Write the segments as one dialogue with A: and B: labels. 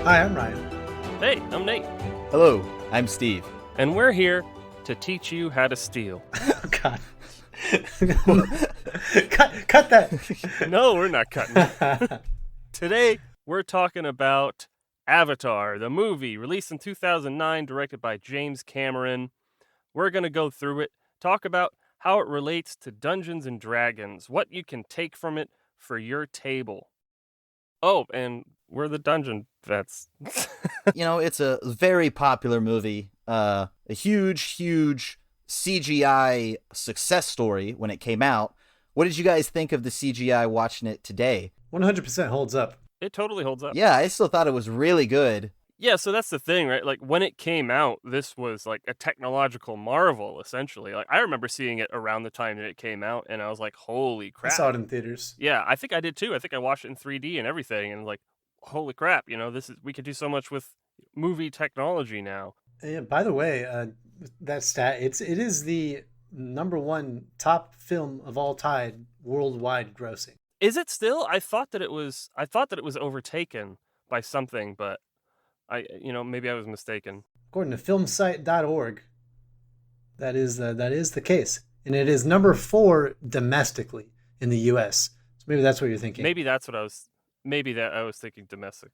A: Hi, I'm Ryan.
B: Hey, I'm Nate,
C: Hello, I'm Steve.
B: and we're here to teach you how to steal.
A: Oh, God. cut that.
B: No, we're not cutting. Today, we're talking about Avatar, the movie released in 2009, directed by James Cameron. We're going to go through it, talk about how it relates to Dungeons and Dragons, what you can take from it for your table. Oh, and we're the dungeon vets.
C: It's a very popular movie, a huge CGI success story when it came out. What did you guys think of the CGI watching it today?
A: 100% holds up.
B: It totally holds up.
C: Yeah, I still thought it was really good.
B: Yeah, so that's the thing, right? Like, when it came out, this was like a technological marvel, essentially. Like, I remember seeing it around the time that it came out, and I was like, holy
A: I
B: crap.
A: saw it in theaters.
B: Yeah, I think I did too. I think I watched it in 3D and everything, and like, holy crap, we could do so much with movie technology now.
A: Yeah, by the way, that stat, it is the number one top film of all time worldwide grossing.
B: Is it still? I thought that it was overtaken by something, but maybe I was mistaken.
A: According to filmsite.org, that is the case. And it is number 4 domestically in the US. So maybe that's what you're thinking.
B: Maybe I was thinking domestic.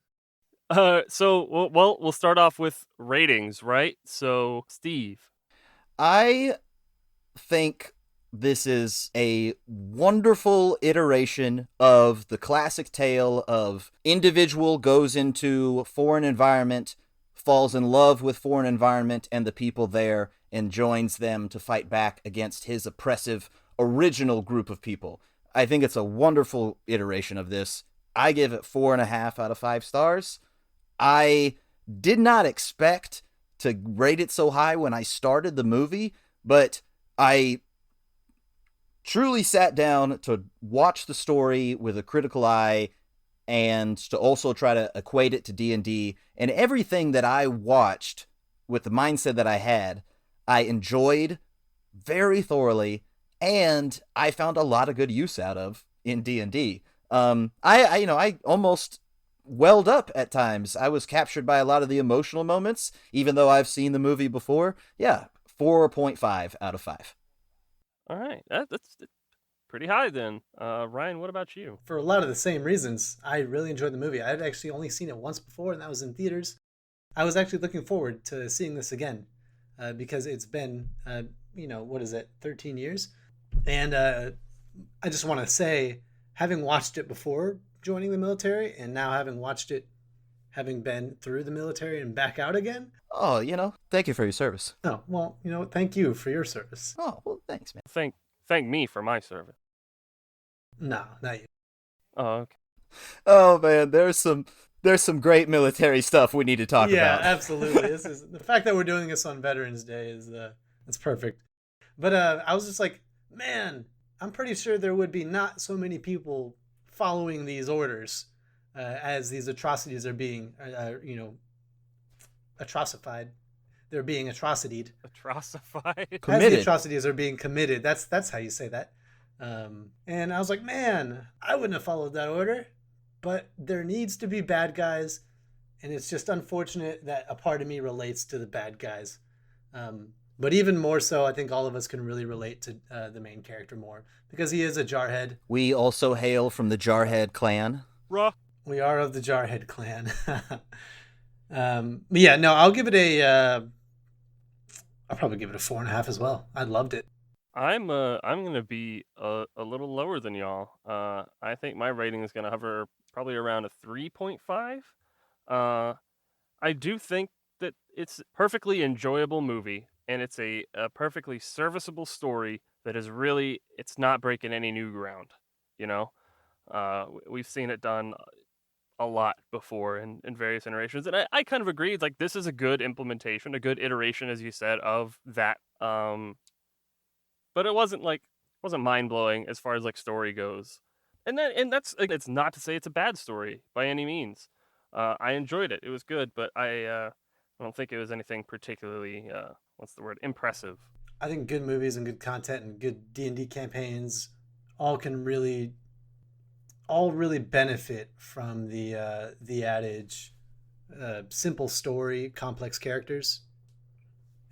B: So we'll start off with ratings, right? So, Steve.
C: I think this is a wonderful iteration of the classic tale of individual goes into foreign environment, falls in love with foreign environment and the people there, and joins them to fight back against his oppressive original group of people. I think it's a wonderful iteration of this. I give it 4.5 out of 5 stars. I did not expect to rate it so high when I started the movie, but I truly sat down to watch the story with a critical eye and to also try to equate it to D&D, and everything that I watched with the mindset that I had, I enjoyed very thoroughly, and I found a lot of good use out of in D&D. I almost welled up at times. I was captured by a lot of the emotional moments, even though I've seen the movie before. Yeah, 4.5 out of 5.
B: All right, that's pretty high then. Ryan, what about you?
A: For a lot of the same reasons, I really enjoyed the movie. I had actually only seen it once before, and that was in theaters. I was actually looking forward to seeing this again because it's been, 13 years? And I just want to say, having watched it before joining the military and now having watched it having been through the military and back out again.
C: Oh, thank you for your service.
A: Oh, well, thank you for your service.
C: Oh, well, thanks, man.
B: Thank me for my service.
A: No, not you.
B: Oh, okay.
C: Oh man, there's some great military stuff we need to talk about.
A: Yeah, absolutely. This is the fact that we're doing this on Veterans Day is it's perfect. But I was just like, man, I'm pretty sure there would be not so many people following these orders as these atrocities are being, atrocified. They're being atrocitied.
B: Atrocified.
C: Committed.
A: As the atrocities are being committed. That's how you say that. And I was like, man, I wouldn't have followed that order. But there needs to be bad guys, and it's just unfortunate that a part of me relates to the bad guys. But even more so, I think all of us can really relate to the main character more because he is a jarhead.
C: We also hail from the Jarhead clan.
B: Ruh.
A: We are of the Jarhead clan. But yeah, no, I'll give it I'll probably give it a 4.5 as well. I loved it.
B: I'm gonna be a little lower than y'all. I think my rating is gonna hover probably around a 3.5. I do think that it's a perfectly enjoyable movie, and it's a perfectly serviceable story that is really, it's not breaking any new ground. We've seen it done a lot before in various iterations, and I kind of agree. It's like, this is a good implementation, a good iteration, as you said, of that. But it wasn't mind blowing as far as like story goes, and that's like, it's not to say it's a bad story by any means. I enjoyed it; it was good, but I don't think it was anything particularly impressive.
A: I think good movies and good content and good D&D campaigns all can really benefit from the adage simple story, complex characters.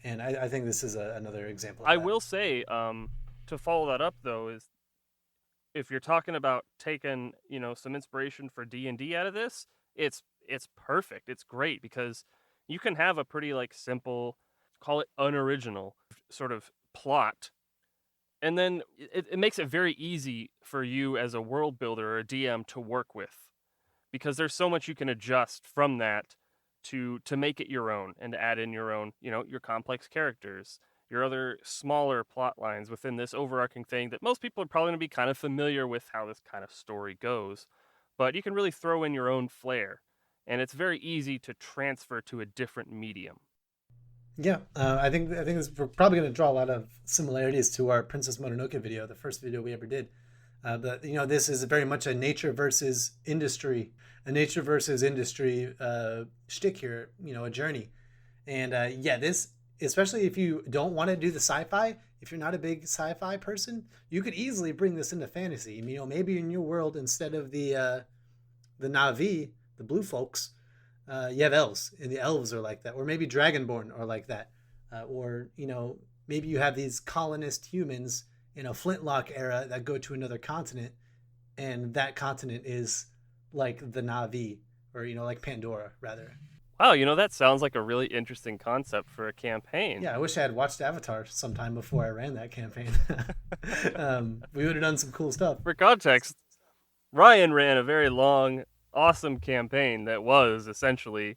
A: And I think this is another example of
B: I
A: that.
B: will say, to follow that up though, is if you're talking about taking, some inspiration for D&D out of this, it's perfect. It's great because you can have a pretty like simple, call it unoriginal sort of plot, and then it makes it very easy for you as a world builder or a DM to work with, because there's so much you can adjust from that to make it your own and to add in your own, your complex characters, your other smaller plot lines within this overarching thing that most people are probably going to be kind of familiar with how this kind of story goes. But you can really throw in your own flair, and it's very easy to transfer to a different medium.
A: Yeah, we're probably going to draw a lot of similarities to our Princess Mononoke video, the first video we ever did. But this is very much a nature versus industry, shtick here. A journey, and this, especially if you don't want to do the sci-fi, if you're not a big sci-fi person, you could easily bring this into fantasy. Maybe in your world, instead of the Na'vi, the blue folks, you have elves, and the elves are like that, or maybe Dragonborn are like that, or maybe you have these colonist humans in a Flintlock era that go to another continent, and that continent is like the Na'vi, or like Pandora rather.
B: Wow, that sounds like a really interesting concept for a campaign.
A: Yeah, I wish I had watched Avatar sometime before I ran that campaign. We would have done some cool stuff.
B: For context, Ryan ran a very long, awesome campaign that was essentially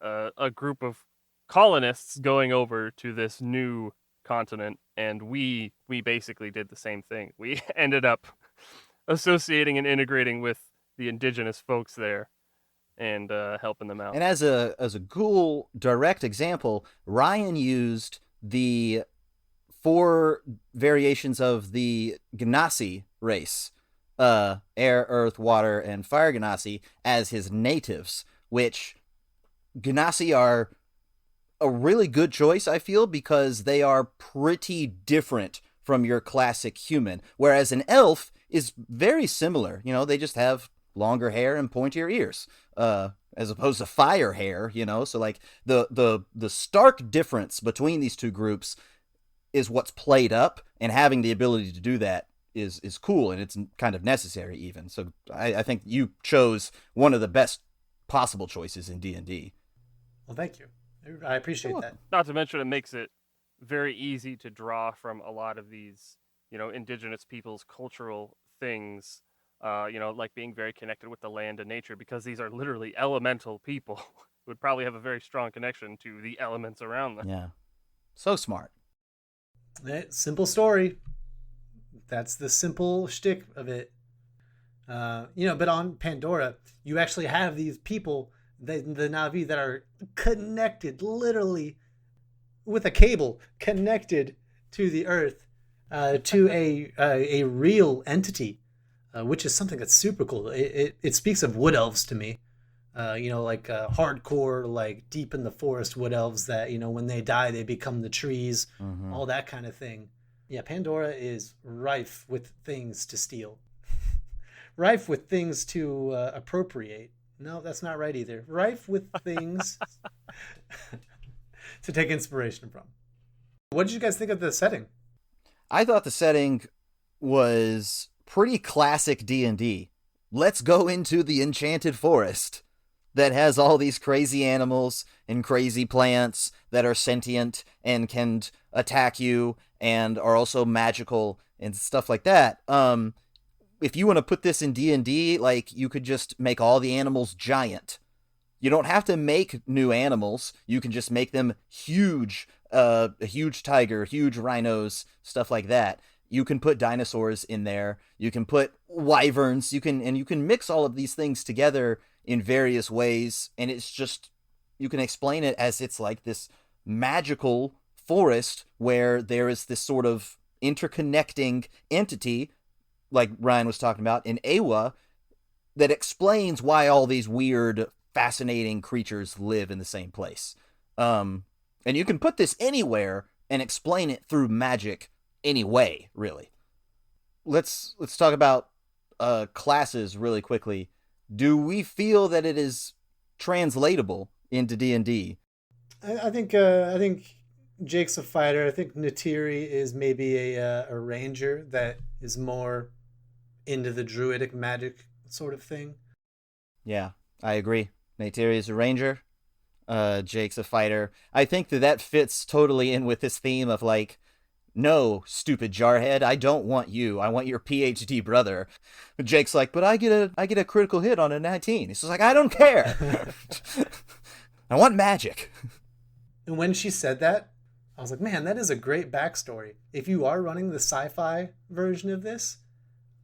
B: a group of colonists going over to this new continent, and we basically did the same thing. We ended up associating and integrating with the indigenous folks there and helping them out.
C: And as a cool direct example, Ryan used the 4 variations of the Genasi race, air, earth, water, and fire Genasi, as his natives, which Genasi are a really good choice, I feel, because they are pretty different from your classic human, whereas an elf is very similar. They just have longer hair and pointier ears, as opposed to fire hair, so like the stark difference between these two groups is what's played up, and having the ability to do that is cool, and it's kind of necessary even. So I think you chose one of the best possible choices in D&D.
A: Well, thank you. I appreciate that.
B: Not to mention, it makes it very easy to draw from a lot of these, indigenous people's cultural things, like being very connected with the land and nature, because these are literally elemental people who would probably have a very strong connection to the elements around them.
C: Yeah. So smart.
A: Simple story. That's the simple shtick of it. But on Pandora, you actually have these people, the Na'vi, that are connected, literally, with a cable, connected to the Earth, to a real entity, which is something that's super cool. It speaks of wood elves to me. Like hardcore, like deep in the forest wood elves that, when they die, they become the trees, all that kind of thing. Yeah, Pandora is rife with things to steal. Rife with things to appropriate. No, that's not right either. Rife with things to take inspiration from. What did you guys think of the setting?
C: I thought the setting was pretty classic D&D. Let's go into the enchanted forest that has all these crazy animals and crazy plants that are sentient and can attack you and are also magical and stuff like that. If you want to put this in D&D, like, you could just make all the animals giant. You don't have to make new animals. You can just make them huge, a huge tiger, huge rhinos, stuff like that. You can put dinosaurs in there. You can put wyverns. You can mix all of these things together in various ways, and it's just, you can explain it as it's like this magical forest where there is this sort of interconnecting entity, like Ryan was talking about in Awa, that explains why all these weird, fascinating creatures live in the same place. And you can put this anywhere and explain it through magic anyway, really. Let's talk about classes really quickly. Do we feel that it is translatable into D&D.
A: I think Jake's a fighter. I think Natiri is maybe a ranger that is more into the druidic magic sort of thing.
C: Yeah, I agree. Neytiri is a ranger. Jake's a fighter. I think that fits totally in with this theme of like, no, stupid jarhead, I don't want you. I want your PhD brother. But Jake's like, but I get a critical hit on a 19. He's just like, I don't care. I want magic.
A: And when she said that, I was like, man, that is a great backstory. If you are running the sci-fi version of this,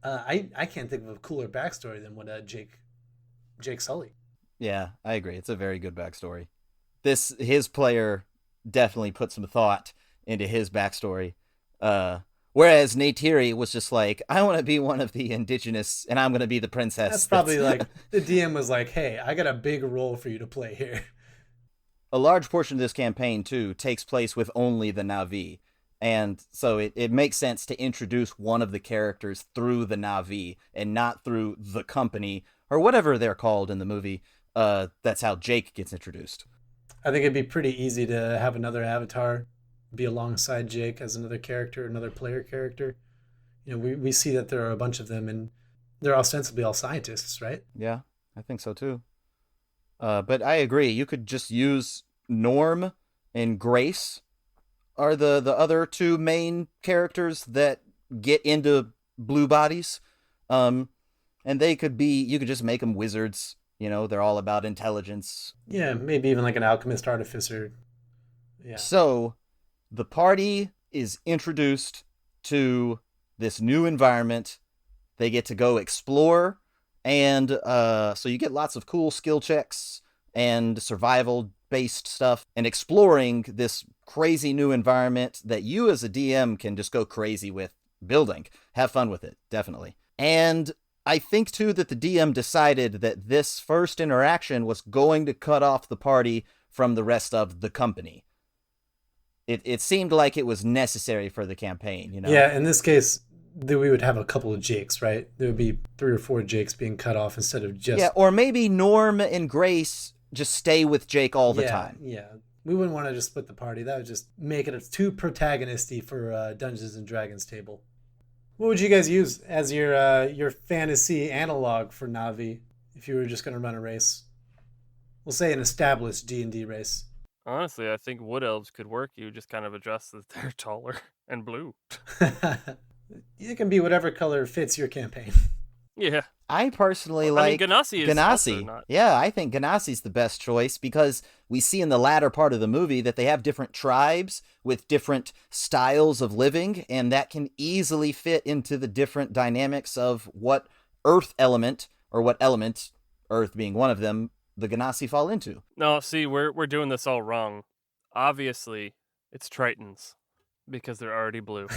A: I can't think of a cooler backstory than what Jake Sully.
C: Yeah, I agree. It's a very good backstory. His player definitely put some thought into his backstory. Whereas Neytiri was just like, I want to be one of the indigenous, and I'm going to be the princess.
A: That's probably like, the DM was like, hey, I got a big role for you to play here.
C: A large portion of this campaign, too, takes place with only the Na'vi. And so it makes sense to introduce one of the characters through the Na'vi and not through the company or whatever they're called in the movie. That's how Jake gets introduced.
A: I think it'd be pretty easy to have another avatar be alongside Jake as another character, another player character. You know, we see that there are a bunch of them, and they're ostensibly all scientists, right?
C: Yeah, I think so too. But I agree. You could just use Norm and Grace are the other two main characters that get into blue bodies. And you could just make them wizards. You know, they're all about intelligence.
A: Yeah, maybe even like an alchemist artificer. Yeah.
C: So the party is introduced to this new environment. They get to go explore. And so you get lots of cool skill checks and survival-based stuff and exploring this crazy new environment that you as a DM can just go crazy with building. Have fun with it, definitely. And I think, too, that the DM decided that this first interaction was going to cut off the party from the rest of the company. It seemed like it was necessary for the campaign, you know?
A: Yeah, in this case, we would have a couple of Jakes, right? There would be 3 or 4 Jakes being cut off instead of just...
C: Yeah, or maybe Norm and Grace just stay with Jake all the time.
A: Yeah, we wouldn't want to just split the party. That would just make it too protagonisty for Dungeons and Dragons table. What would you guys use as your fantasy analog for Na'vi if you were just going to run a race? We'll say an established D&D race.
B: Honestly, I think wood elves could work. You just kind of adjust that they're taller and blue.
A: It can be whatever color fits your campaign.
B: Yeah.
C: I personally like
B: Ganassi is also not...
C: Yeah, I think Ganassi's the best choice because we see in the latter part of the movie that they have different tribes with different styles of living, and that can easily fit into the different dynamics of what earth element, or what element, earth being one of them, the Ganassi fall into.
B: No, see, we're doing this all wrong. Obviously, it's Tritons because they're already blue.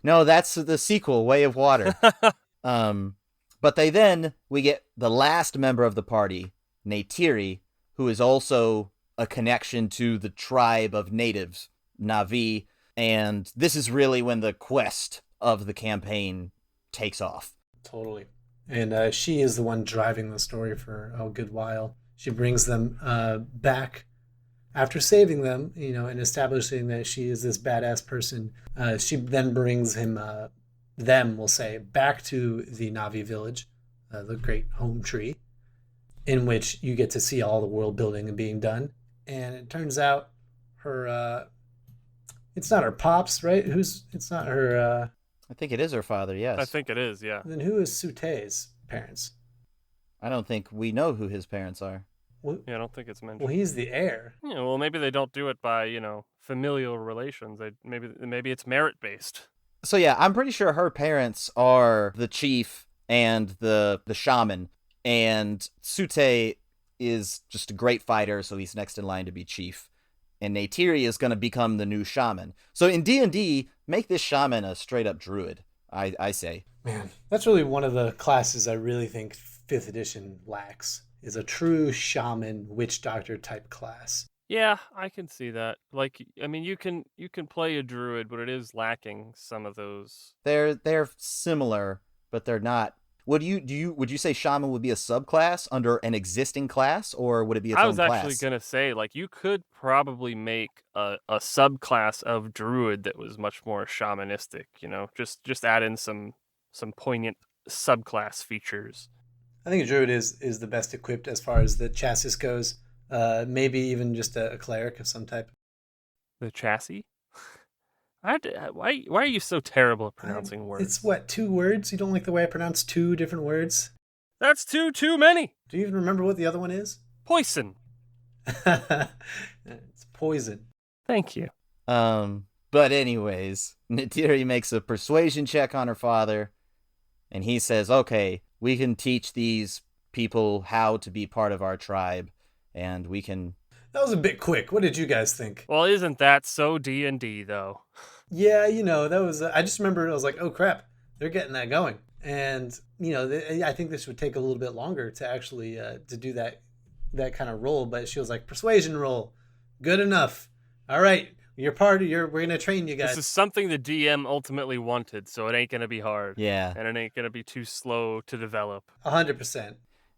C: No, that's the sequel, Way of Water. But we get the last member of the party, Neytiri, who is also a connection to the tribe of natives, Na'vi, and this is really when the quest of the campaign takes off.
A: Totally. And she is the one driving the story for a good while. She brings them back after saving them, you know, and establishing that she is this badass person. She then brings them, we'll say, back to the Na'vi village, the great home tree, in which you get to see all the world building and being done. And it turns out it's not her pops, right? It's not her...
C: I think it is her father, yes.
B: I think it is, yeah.
A: Then who is Sute's parents?
C: I don't think we know who his parents are.
A: Well,
B: Yeah, I don't think it's mentioned.
A: well, he's the heir.
B: Yeah, well, maybe they don't do it by, familial relations. Maybe it's merit-based.
C: So yeah, I'm pretty sure her parents are the chief and the shaman, and Sute is just a great fighter, so he's next in line to be chief. And Neytiri is going to become the new shaman. So in D&D, make this shaman a straight-up druid, I say.
A: Man, that's really one of the classes I really think 5th edition lacks, is a true shaman witch doctor type class.
B: Yeah, I can see that. Like, I mean, you can play a druid, but it is lacking some of those.
C: They're similar, but they're not. would you say shaman would be a subclass under an existing class, or would it be its
B: I
C: own
B: was
C: class?
B: actually gonna say, like, you could probably make a subclass of druid that was much more shamanistic. Just add in some poignant subclass features.
A: I think a druid is the best equipped as far as the chassis goes. Maybe even just a cleric of some type.
B: The chassis. Why are you so terrible at pronouncing words?
A: It's what, 2 words? You don't like the way I pronounce 2 different words?
B: That's too many.
A: Do you even remember what the other one is?
B: Poison.
A: It's poison.
B: Thank you.
C: But anyways, Natiri makes a persuasion check on her father, and he says, okay, we can teach these people how to be part of our tribe, and we can...
A: That was a bit quick. What did you guys think?
B: Well, isn't that so D&D, though?
A: Yeah, that was... I just remember I was like, oh, crap. They're getting that going. And, I think this would take a little bit longer to actually to do that kind of role. But she was like, persuasion roll. Good enough. All right. We're going to train you guys.
B: This is something the DM ultimately wanted, so it ain't going to be hard.
C: Yeah.
B: And it ain't going to be too slow to develop.
A: 100%.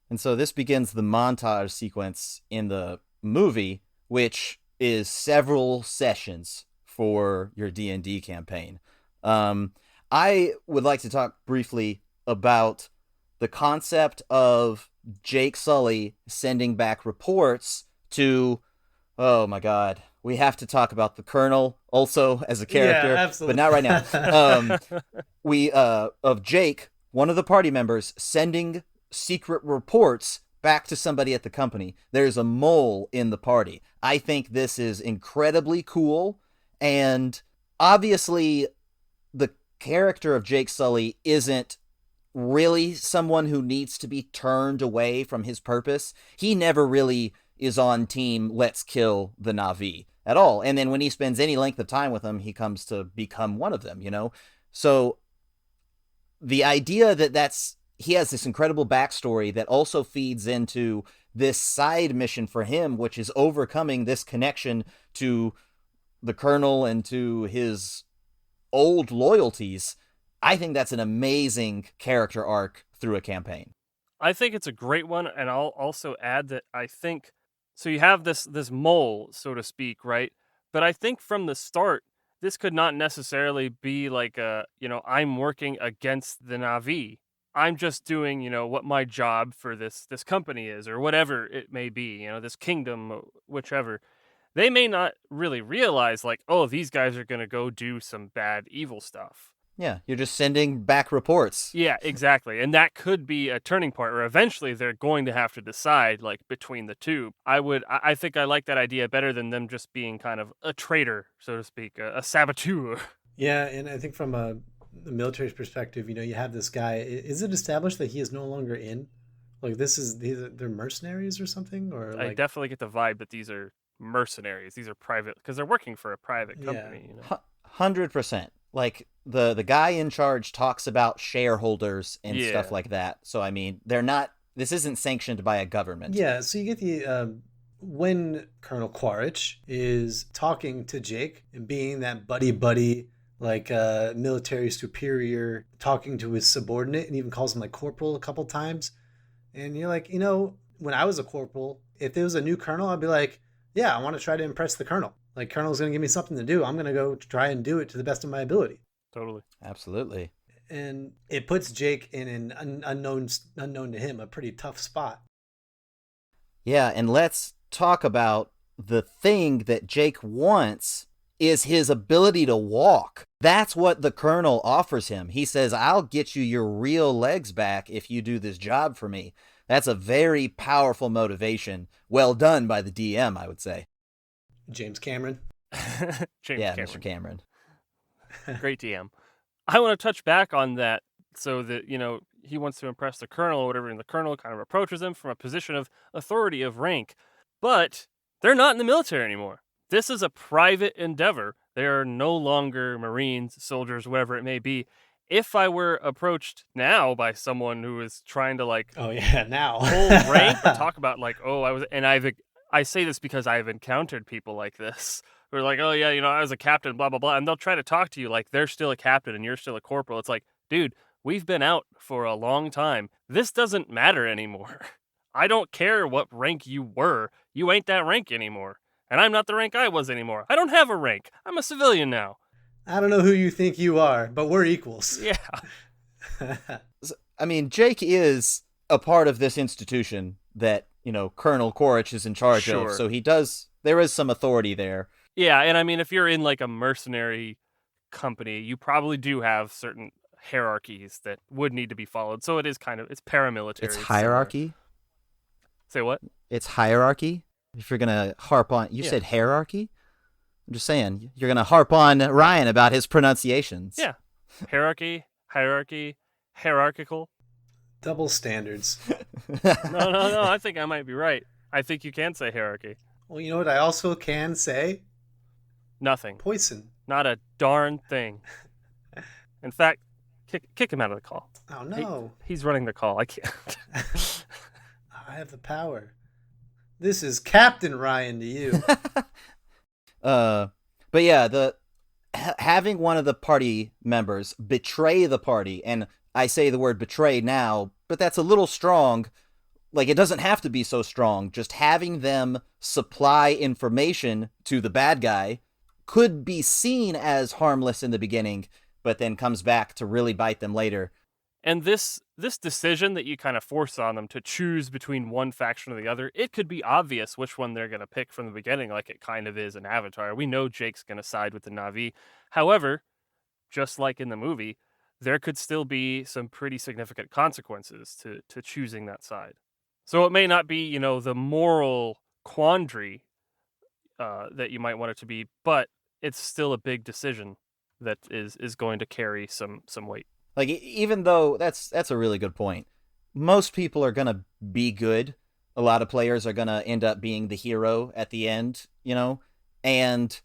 C: And so this begins the montage sequence in the movie, which is several sessions for your D&D campaign. I would like to talk briefly about the concept of Jake Sully sending back reports to, oh my God, we have to talk about the Colonel also as a character,
A: yeah, absolutely.
C: but not right now. Of Jake, one of the party members, sending secret reports back to somebody at the company. There's a mole in the party. I think this is incredibly cool, and obviously the character of Jake Sully isn't really someone who needs to be turned away from his purpose. He never really is on team let's kill the Na'vi at all. And then when he spends any length of time with them, he comes to become one of them, So the idea that he has this incredible backstory that also feeds into this side mission for him, which is overcoming this connection to the Colonel and to his old loyalties. I think that's an amazing character arc through a campaign.
B: I think it's a great one, and I'll also add that I think... So you have this mole, so to speak, right? But I think from the start, this could not necessarily be like I'm working against the Na'vi. I'm just doing, what my job for this company is, or whatever it may be, this kingdom, whichever. They may not really realize, like, oh, these guys are going to go do some bad, evil stuff.
C: Yeah, you're just sending back reports.
B: Yeah, exactly. And that could be a turning point where eventually they're going to have to decide, like, between the two. I think I like that idea better than them just being kind of a traitor, so to speak, a saboteur.
A: Yeah, and I think from the military's perspective, you have this guy. Is it established that he is no longer in? Like, they're mercenaries or something? Or
B: I definitely get the vibe that these are mercenaries. These are private, because they're working for a private company.
C: 100%. Like, the guy in charge talks about shareholders and stuff like that. So, I mean, this isn't sanctioned by a government.
A: Yeah, so you get the, when Colonel Quaritch is talking to Jake and being that buddy, like military superior, talking to his subordinate, and even calls him like corporal a couple times. And you're like, when I was a corporal, if there was a new colonel, I'd be like, yeah, I want to try to impress the colonel. Like, colonel's going to give me something to do. I'm going to go try and do it to the best of my ability.
B: Totally.
C: Absolutely.
A: And it puts Jake in an unknown to him, a pretty tough spot.
C: Yeah, and let's talk about the thing that Jake wants is his ability to walk. That's what the colonel offers him. He says, I'll get you your real legs back if you do this job for me. That's a very powerful motivation. Well done by the DM, I would say.
A: James Cameron.
B: Cameron.
C: Mr. Cameron.
B: Great DM. I want to touch back on that so that, he wants to impress the colonel or whatever, and the colonel kind of approaches him from a position of authority, of rank. But they're not in the military anymore. This is a private endeavor. They are no longer Marines, soldiers, whatever it may be. If I were approached now by someone who is trying to
A: now
B: pull rank and talk about I say this because I've encountered people like this who are like, oh yeah, I was a captain, blah, blah, blah. And they'll try to talk to you like they're still a captain and you're still a corporal. It's like, dude, we've been out for a long time. This doesn't matter anymore. I don't care what rank you were. You ain't that rank anymore. And I'm not the rank I was anymore. I don't have a rank. I'm a civilian now.
A: I don't know who you think you are, but we're equals.
B: Yeah.
C: I mean, Jake is a part of this institution that, Colonel Quaritch is in charge of, so there is some authority there.
B: Yeah, and I mean, if you're in like a mercenary company, you probably do have certain hierarchies that would need to be followed. So it's paramilitary.
C: It's hierarchy?
B: Say what?
C: It's hierarchy? If you're going to harp on... You said hierarchy? I'm just saying, you're going to harp on Ryan about his pronunciations.
B: Yeah. Hierarchy, hierarchical.
A: Double standards.
B: No, I think I might be right. I think you can say hierarchy.
A: Well, you know what I also can say?
B: Nothing.
A: Poison.
B: Not a darn thing. In fact, kick him out of the call.
A: Oh, no.
B: He's running the call. I can't.
A: I have the power. This is Captain Ryan to you.
C: But yeah, having one of the party members betray the party, and I say the word betray now, but that's a little strong. Like, it doesn't have to be so strong. Just having them supply information to the bad guy could be seen as harmless in the beginning, but then comes back to really bite them later.
B: And this decision that you kind of force on them to choose between one faction or the other, it could be obvious which one they're going to pick from the beginning, like it kind of is in Avatar. We know Jake's going to side with the Na'vi. However, just like in the movie, there could still be some pretty significant consequences to choosing that side. So it may not be, the moral quandary that you might want it to be, but it's still a big decision that is going to carry some weight.
C: Like, even though that's a really good point, most people are going to be good. A lot of players are going to end up being the hero at the end, and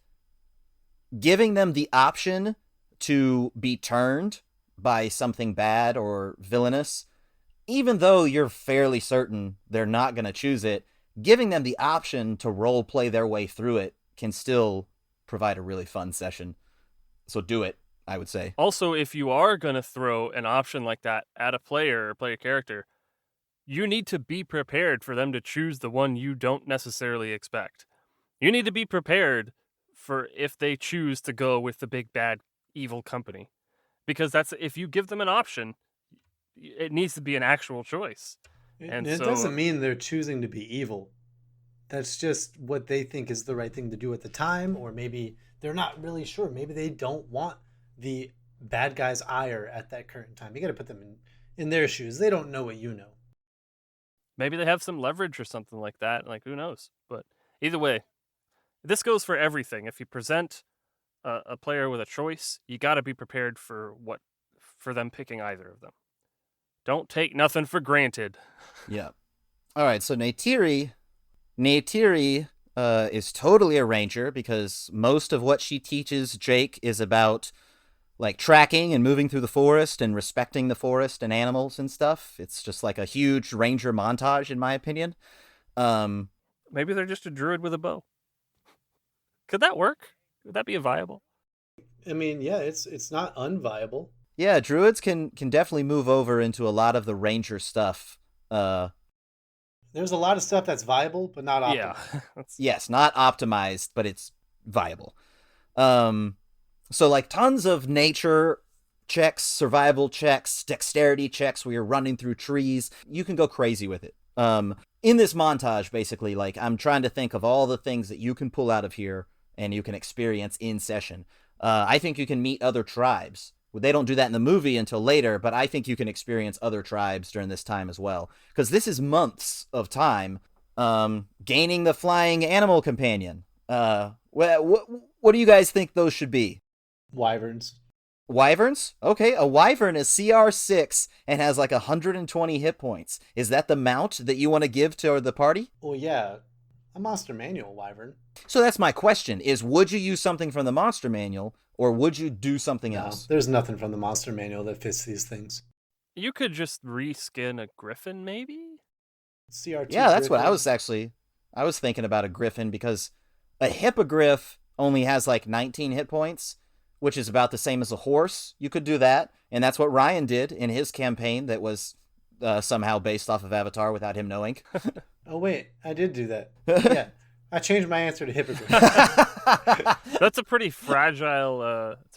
C: giving them the option to be turned by something bad or villainous, even though you're fairly certain they're not going to choose it, giving them the option to role play their way through it can still provide a really fun session. So do it, I would say.
B: Also, if you are going to throw an option like that at a player or player character, you need to be prepared for them to choose the one you don't necessarily expect. You need to be prepared for if they choose to go with the big bad evil company. Because if you give them an option, it needs to be an actual choice.
A: And it doesn't mean they're choosing to be evil. That's just what they think is the right thing to do at the time, or maybe they're not really sure. Maybe they don't want the bad guy's ire at that current time. You got to put them in their shoes. They don't know what you know.
B: Maybe they have some leverage or something like that. Like, who knows? But either way, this goes for everything. If you present a player with a choice, you got to be prepared for them picking either of them. Don't take nothing for granted.
C: Yeah. All right, so Neytiri is totally a ranger because most of what she teaches Jake is about like tracking and moving through the forest and respecting the forest and animals and stuff. It's just like a huge ranger montage, in my opinion.
B: Maybe they're just a druid with a bow. Could that work? Would that be viable?
A: I mean, yeah, it's not unviable.
C: Yeah, druids can definitely move over into a lot of the ranger stuff.
A: There's a lot of stuff that's viable, but not optimal.
B: Yeah.
C: Yes, not optimized, but it's viable. So like tons of nature checks, survival checks, dexterity checks where you're running through trees. You can go crazy with it. In this montage, basically, like I'm trying to think of all the things that you can pull out of here and you can experience in session. I think you can meet other tribes. They don't do that in the movie until later, but I think you can experience other tribes during this time as well. Because this is months of time. Gaining the flying animal companion. What do you guys think those should be?
A: Wyverns.
C: Wyverns? Okay, a wyvern is CR6 and has like 120 hit points. Is that the mount that you want to give to the party?
A: Well, yeah. A monster manual wyvern.
C: So that's my question, is would you use something from the monster manual, or would you do something else?
A: There's nothing from the monster manual that fits these things.
B: You could just reskin a griffin, maybe?
A: CR2
C: yeah, that's
A: griffin.
C: what I was thinking about a griffin, because a hippogriff only has like 19 hit points, which is about the same as a horse. You could do that. And that's what Ryan did in his campaign that was somehow based off of Avatar without him knowing.
A: Oh, wait, I did do that. Yeah, I changed my answer to hippogriff.
B: That's a pretty fragile.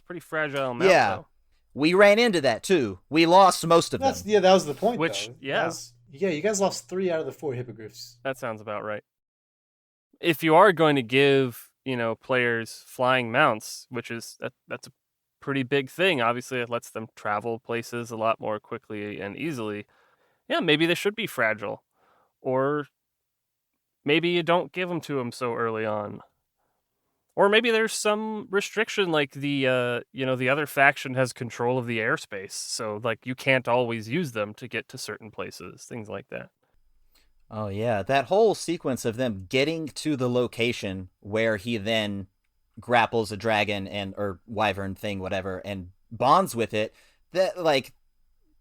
B: Mount.
C: Yeah.
B: Though.
C: We ran into that too. We lost most of them.
A: Yeah, that was the point.
B: Which,
A: though.
B: yeah,
A: you guys lost 3 out of the 4 hippogriffs.
B: That sounds about right. If you are going to give players flying mounts, which is that's a pretty big thing. Obviously, it lets them travel places a lot more quickly and easily. Yeah, maybe they should be fragile, or maybe you don't give them to them so early on. Or maybe there's some restriction, like the other faction has control of the airspace, so like you can't always use them to get to certain places, things like that.
C: Oh yeah, that whole sequence of them getting to the location where he then grapples a dragon or wyvern thing, whatever, and bonds with it. That like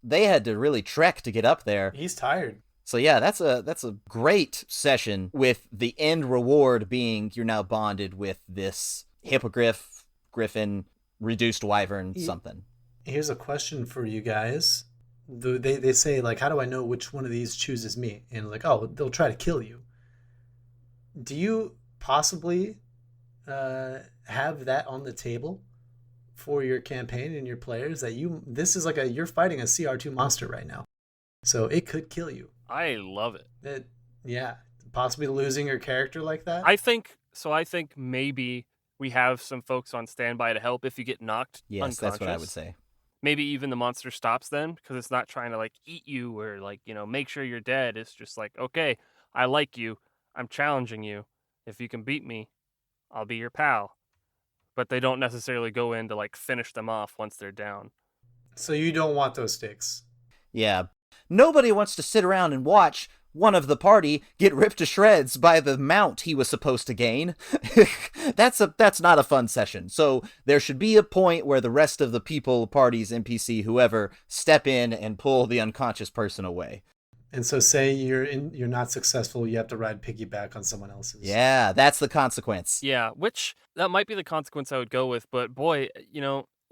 C: they had to really trek to get up there.
A: He's tired.
C: So yeah, that's a great session with the end reward being you're now bonded with this hippogriff, griffin, reduced wyvern, something.
A: Here's a question for you guys. They say, like, how do I know which one of these chooses me? And like, oh, they'll try to kill you. Do you possibly have that on the table for your campaign and your players, that this is like you're fighting a CR2 monster right now, so it could kill you?
B: I love it.
A: Yeah, possibly losing your character like that.
B: I think maybe we have some folks on standby to help if you get knocked unconscious.
C: That's what I would say.
B: Maybe even the monster stops then, because it's not trying to like eat you or like, make sure you're dead. It's just like, okay, I like you. I'm challenging you. If you can beat me, I'll be your pal. But they don't necessarily go in to like finish them off once they're down.
A: So you don't want those stakes.
C: Yeah. Nobody wants to sit around and watch one of the party get ripped to shreds by the mount he was supposed to gain. That's not a fun session. So there should be a point where the rest of the people, parties, NPC, whoever, step in and pull the unconscious person away.
A: And so say you're not successful, you have to ride piggyback on someone else's.
C: Yeah, that's the consequence.
B: Yeah, which that might be the consequence I would go with, but boy,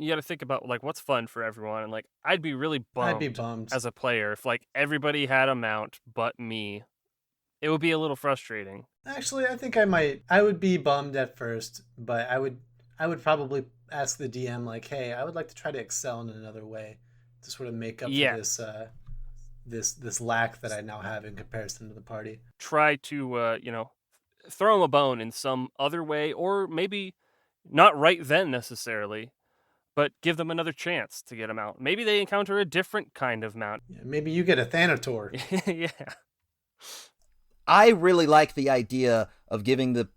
B: you got to think about like what's fun for everyone, and like I'd be really bummed.
A: I'd be bummed
B: as a player if like everybody had a mount but me. It would be a little frustrating.
A: Actually, I think I would be bummed at first, but I would probably ask the DM like, "Hey, I would like to try to excel in another way to sort of make up for this lack that I now have in comparison to the party."
B: Try to throw them a bone in some other way, or maybe not right then necessarily, but give them another chance to get them out. Maybe they encounter a different kind of mount.
A: Yeah, maybe you get a Thanator.
B: Yeah.
C: I really like the idea of giving the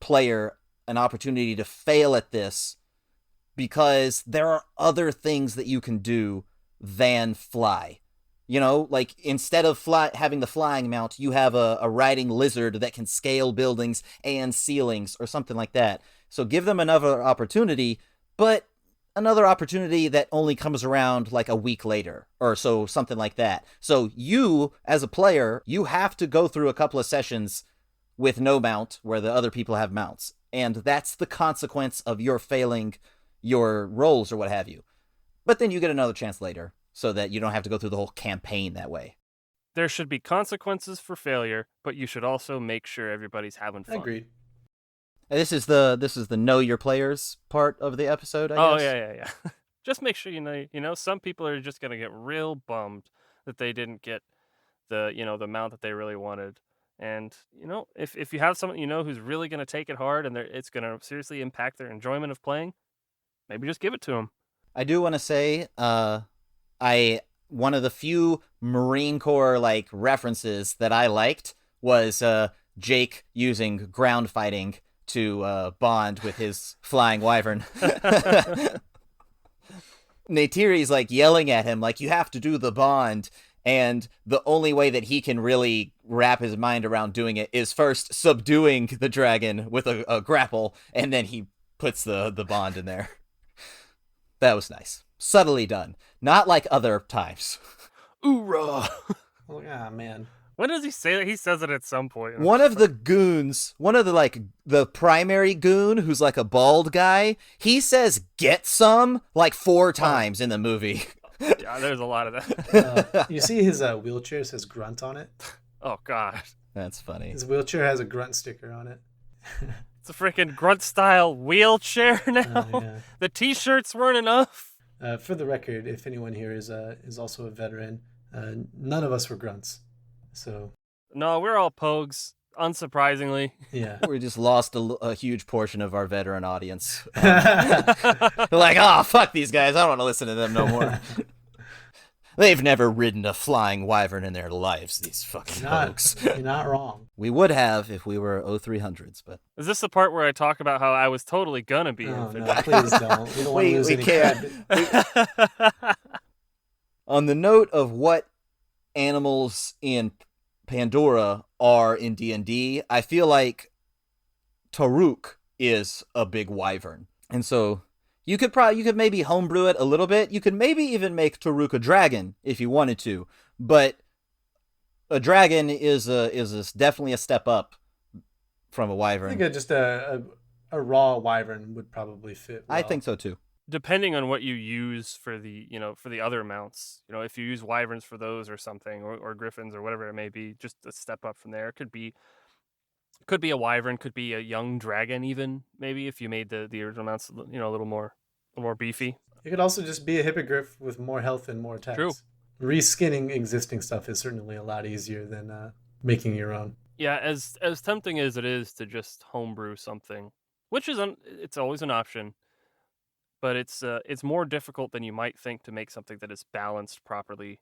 C: player an opportunity to fail at this, because there are other things that you can do than fly. Like instead of having the flying mount, you have a riding lizard that can scale buildings and ceilings or something like that. So give them another opportunity, but another opportunity that only comes around like a week later or so, something like that. So you, as a player, you have to go through a couple of sessions with no mount where the other people have mounts. And that's the consequence of your failing your rolls or what have you. But then you get another chance later so that you don't have to go through the whole campaign that way.
B: There should be consequences for failure, but you should also make sure everybody's having fun.
A: Agreed.
C: This is the know your players part of the episode, I guess.
B: Oh, yeah. Just make sure some people are just going to get real bummed that they didn't get the mount that they really wanted. And, if you have someone who's really going to take it hard and it's going to seriously impact their enjoyment of playing, maybe just give it to them.
C: I do want to say, one of the few Marine Corps like references that I liked was Jake using ground fighting to bond with his flying wyvern. Neytiri's like yelling at him like, you have to do the bond, and the only way that he can really wrap his mind around doing it is first subduing the dragon with a grapple, and then he puts the bond in there. That was nice. Subtly done. Not like other times.
B: Oorah!
A: Oh, man.
B: When does he say that? He says it at some point.
C: One of the goons, the primary goon who's like a bald guy, he says get some like 4 times in the movie.
B: Yeah, there's a lot of that.
A: You see his wheelchair says grunt on it.
B: Oh god,
C: That's funny.
A: His wheelchair has a grunt sticker on it.
B: it's a freaking grunt style wheelchair now.
A: Yeah.
B: The t-shirts weren't enough.
A: For the record, if anyone here is also a veteran, none of us were grunts. So
B: No, we're all pogues. Unsurprisingly.
A: yeah.
C: We just lost a huge portion of our veteran audience. They're like, oh, fuck these guys. I don't want to listen to them no more. They've never ridden a flying wyvern in their lives, these fucking folks.
A: You're not wrong.
C: We would have if we were 0300s, but...
B: Is this the part where I talk about how I was totally gonna be
A: Oh,
B: in
A: no, please don't. We don't want to lose
C: we
A: any
C: can't.
A: credit.
C: On the note of what animals in Pandora are in D&D, I feel like Taruk is a big wyvern. And so you could maybe homebrew it a little bit. You could maybe even make Taruk a dragon if you wanted to. But a dragon is definitely a step up from a wyvern.
A: I think just a raw wyvern would probably fit well.
C: I think so too.
B: Depending on what you use for the other mounts, if you use wyverns for those or something, or griffins or whatever it may be, just a step up from there. Could be a wyvern, could be a young dragon even, maybe, if you made the original mounts, a little more beefy.
A: It could also just be a hippogriff with more health and more attacks.
B: True.
A: Reskinning existing stuff is certainly a lot easier than making your own.
B: Yeah, as tempting as it is to just homebrew something, which is it's always an option. But it's more difficult than you might think to make something that is balanced properly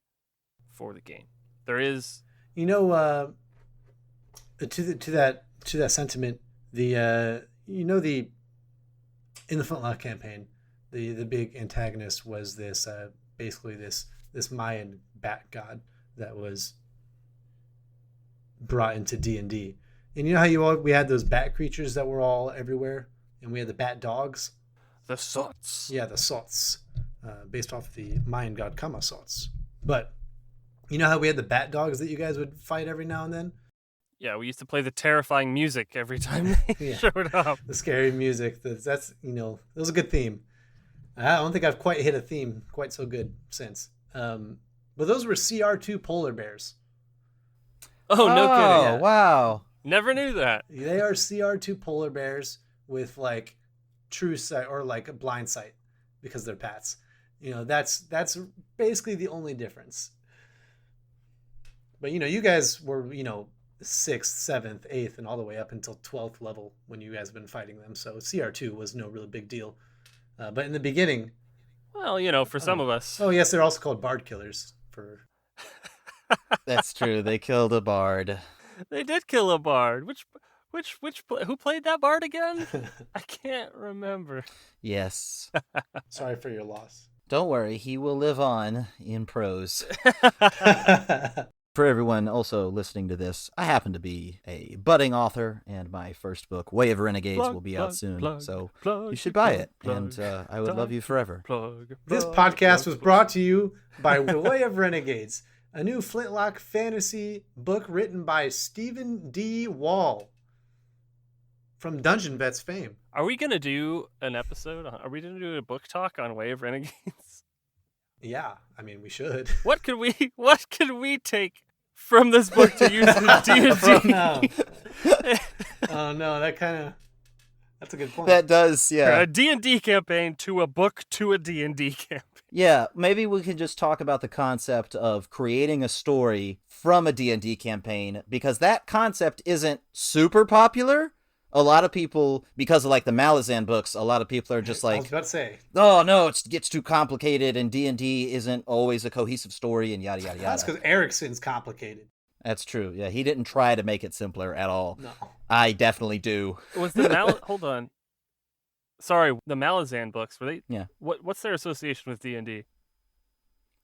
B: for the game. There is,
A: to that sentiment, the in the Flintlock campaign, the big antagonist was this basically this Mayan bat god that was brought into D&D. And you know how we had those bat creatures that were all everywhere, and we had the bat dogs.
B: the Sots.
A: Yeah, the Sots, based off of the Mayan god Kama Sots. But you know how we had the bat dogs that you guys would fight every now and then?
B: Yeah, we used to play the terrifying music every time they showed up.
A: The scary music. That's it was a good theme. I don't think I've quite hit a theme quite so good since. But those were CR2 polar bears.
B: Oh, no kidding.
C: Oh, wow.
B: Never knew that.
A: They are CR2 polar bears with like true sight or like a blind sight because they're pats. That's basically the only difference. But you guys were 6th, 7th, 8th, and all the way up until 12th level when you guys have been fighting them. So CR2 was no really big deal. But in the beginning,
B: well, for some of us.
A: Oh yes, they're also called bard killers.
C: That's true. They killed a bard.
B: They did kill a bard. Who played that bard again? I can't remember.
C: Yes.
A: Sorry for your loss.
C: Don't worry, he will live on in prose. For everyone also listening to this, I happen to be a budding author, and my first book, Way of Renegades, will be out soon. So you should buy it, and I would love you forever.
A: This podcast was brought to you by The Way of Renegades, a new Flintlock fantasy book written by Stephen D. Wall from Dungeon Vets fame.
B: Are we going to do an episode? Are we going to do a book talk on Way of Renegades?
A: Yeah, I mean, we should.
B: What could we take from this book to use in D&D?
A: Oh no, that's a good point.
C: That does, yeah.
B: A D&D campaign to a book to a D&D campaign.
C: Yeah, maybe we could just talk about the concept of creating a story from a D&D campaign, because that concept isn't super popular. A lot of people, because of like the Malazan books, a lot of people are just like,
A: I was about to say,
C: oh no, it gets too complicated, and D&D isn't always a cohesive story, and yada yada yada.
A: that's because Erickson's complicated.
C: That's true. Yeah, he didn't try to make it simpler at all.
A: No.
C: I definitely do.
B: Was the hold on. Sorry, the Malazan books, were they?
C: Yeah.
B: What's their association with D&D?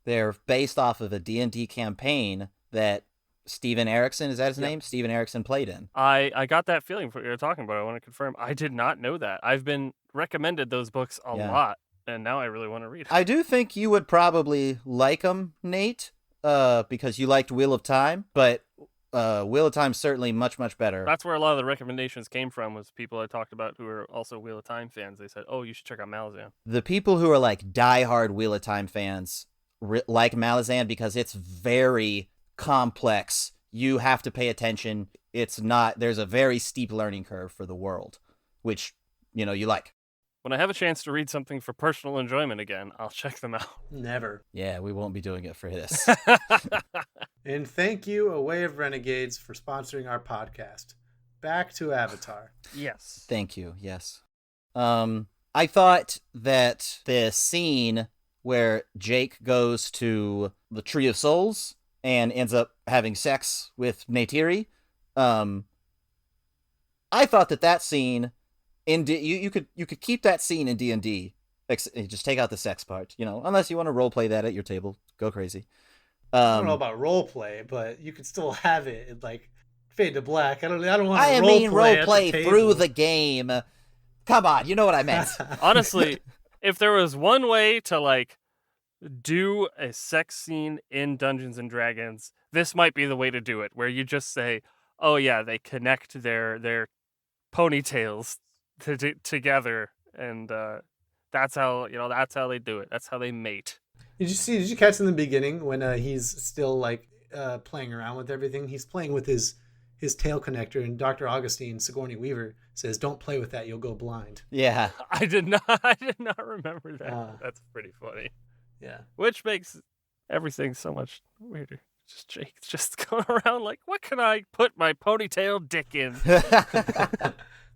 C: They're based off of a D&D campaign that Steven Erickson, is that his name? Steven Erickson played in.
B: I got that feeling from what you're talking about. I want to confirm. I did not know that. I've been recommended those books a lot, and now I really want to read them.
C: I do think you would probably like them, Nate, because you liked Wheel of Time, but Wheel of Time's certainly much, much better.
B: That's where a lot of the recommendations came from, was people I talked about who are also Wheel of Time fans. They said, oh, you should check out Malazan.
C: The people who are like diehard Wheel of Time fans like Malazan because it's very complex. You have to pay attention. There's a very steep learning curve for the world, which, you like.
B: When I have a chance to read something for personal enjoyment again, I'll check them out.
A: Never.
C: Yeah, we won't be doing it for this.
A: And thank you, A Way of Renegades, for sponsoring our podcast. Back to Avatar.
B: Yes.
C: Thank you. Yes. I thought that the scene where Jake goes to the Tree of Souls and ends up having sex with Neytiri, I thought that scene you could keep that scene in D&D. Just take out the sex part, unless you want to role play that at your table. Go crazy.
A: I don't know about role play, but you could still have it in, like, fade to black. I don't want to
C: role play through the game. Come on, you know what I meant.
B: Honestly, if there was one way to, like, do a sex scene in Dungeons and Dragons, this might be the way to do it, where you just say, oh yeah, they connect their ponytails together, and that's how they do it. That's how they mate.
A: Did you catch in the beginning when he's still, like, playing around with everything? He's playing with his tail connector, and Dr. Augustine, Sigourney Weaver, says, "Don't play with that, you'll go blind."
C: Yeah.
B: I did not remember that. That's pretty funny.
A: Yeah.
B: Which makes everything so much weirder. Just Jake's just going around like, what can I put my ponytail dick in?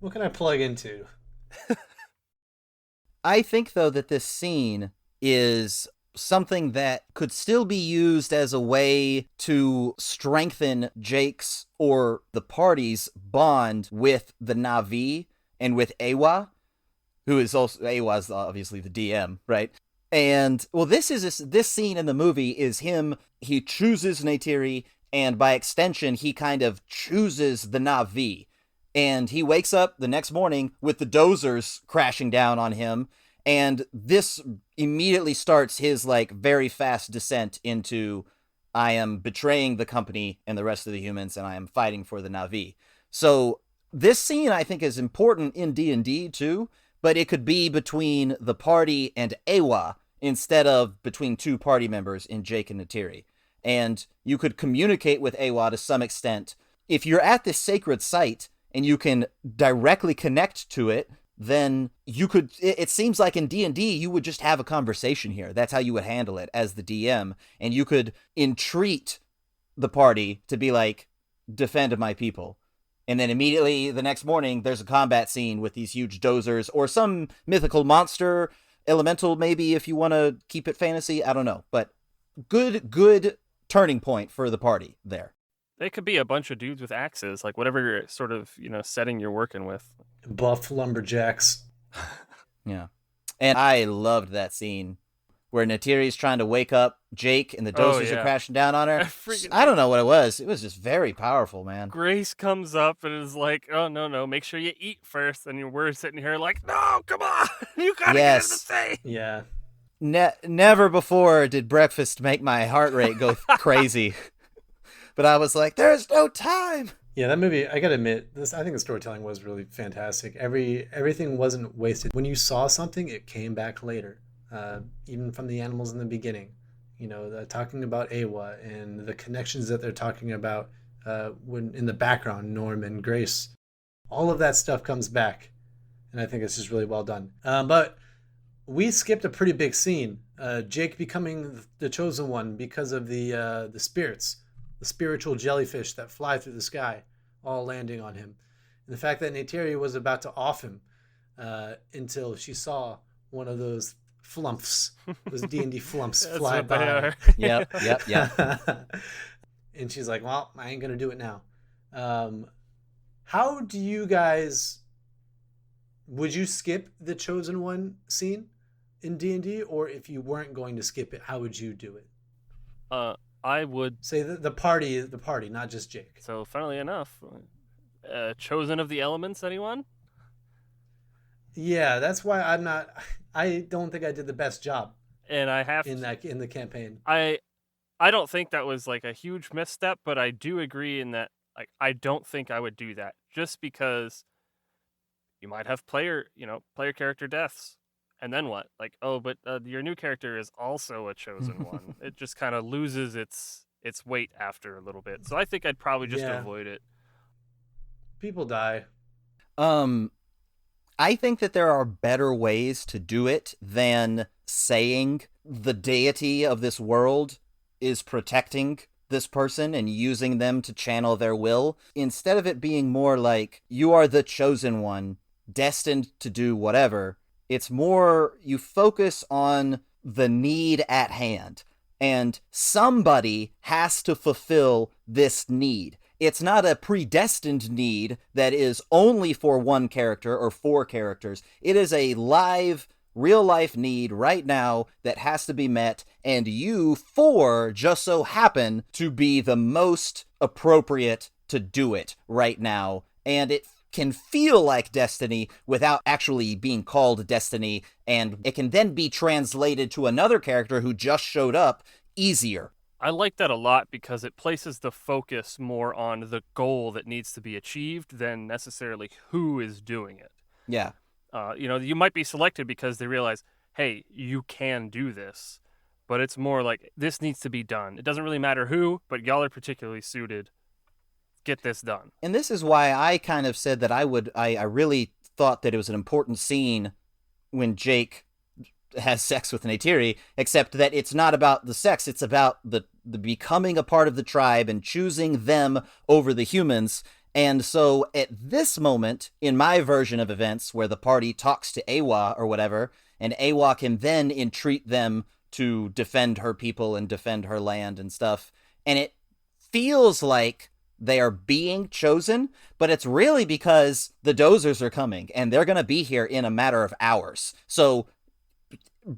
A: What can I plug into?
C: I think, though, that this scene is something that could still be used as a way to strengthen Jake's or the party's bond with the Na'vi and with Awa, who is also, Awa's obviously the DM, right? And, well, this scene in the movie is he chooses Neytiri, and by extension, he kind of chooses the Na'vi. And he wakes up the next morning with the dozers crashing down on him, and this immediately starts his, like, very fast descent into, I am betraying the company and the rest of the humans, and I am fighting for the Na'vi. So this scene, I think, is important in D&D, too, but it could be between the party and Awa instead of between two party members in Jake and Neytiri. And you could communicate with Awa to some extent. If you're at this sacred site and you can directly connect to it, then you could, it seems like in D&D, you would just have a conversation here. That's how you would handle it as the DM. And you could entreat the party to be like, defend my people. And then immediately the next morning, there's a combat scene with these huge dozers or some mythical monster, elemental maybe, if you want to keep it fantasy. I don't know. But good turning point for the party there.
B: They could be a bunch of dudes with axes, like whatever sort of, setting you're working with.
A: Buff lumberjacks.
C: Yeah. And I loved that scene where Neytiri's trying to wake up Jake and the dozers are crashing down on her. I don't know what it was. It was just very powerful, man.
B: Grace comes up and is like, oh, no, make sure you eat first. And we're sitting here like, no, come on. You gotta get in the thing.
A: Yeah.
C: Never before did breakfast make my heart rate go crazy. But I was like, there's no time.
A: Yeah, that movie, I gotta admit, I think the storytelling was really fantastic. Everything wasn't wasted. When you saw something, it came back later. Even from the animals in the beginning, talking about Awa and the connections that they're talking about when in the background, Norm and Grace, all of that stuff comes back, and I think it's just really well done. But we skipped a pretty big scene. Jake becoming the chosen one because of the spirits, the spiritual jellyfish that fly through the sky, all landing on him, and the fact that Neytiri was about to off him until she saw one of those D&D flumps fly by.
C: Yep.
A: And she's like, well, I ain't gonna do it now. How do you guys, would you skip the chosen one scene in D&D, or if you weren't going to skip it, how would you do it?
B: I would
A: say the party, not just Jake.
B: So funnily enough, chosen of the elements, anyone?
A: Yeah, that's why I don't think I did the best job.
B: And I have
A: in the campaign.
B: I don't think that was like a huge misstep, but I do agree in that, like, I don't think I would do that just because you might have player character deaths. and then what? Like, oh, but your new character is also a chosen one. It just kind of loses its weight after a little bit. So I think I'd probably just
A: Yeah.
B: avoid it.
A: People die.
C: I think that there are better ways to do it than saying the deity of this world is protecting this person and using them to channel their will. Instead of it being more like, you are the chosen one, destined to do whatever, it's more you focus on the need at hand. And somebody has to fulfill this need. It's not a predestined need that is only for one character or 4 characters. It is a live, real-life need right now that has to be met, and you 4 just so happen to be the most appropriate to do it right now. And it can feel like destiny without actually being called destiny, and it can then be translated to another character who just showed up easier.
B: I like that a lot because it places the focus more on the goal that needs to be achieved than necessarily who is doing it.
C: Yeah.
B: You might be selected because they realize, hey, you can do this, but it's more like this needs to be done. It doesn't really matter who, but y'all are particularly suited. Get this done.
C: And this is why I kind of said that I really thought that it was an important scene when Jake has sex with Neytiri, except that it's not about the sex, it's about the becoming a part of the tribe and choosing them over the humans. And so at this moment, in my version of events, where the party talks to Awa or whatever, and Awa can then entreat them to defend her people and defend her land and stuff, and it feels like they are being chosen, but it's really because the dozers are coming, and they're going to be here in a matter of hours. So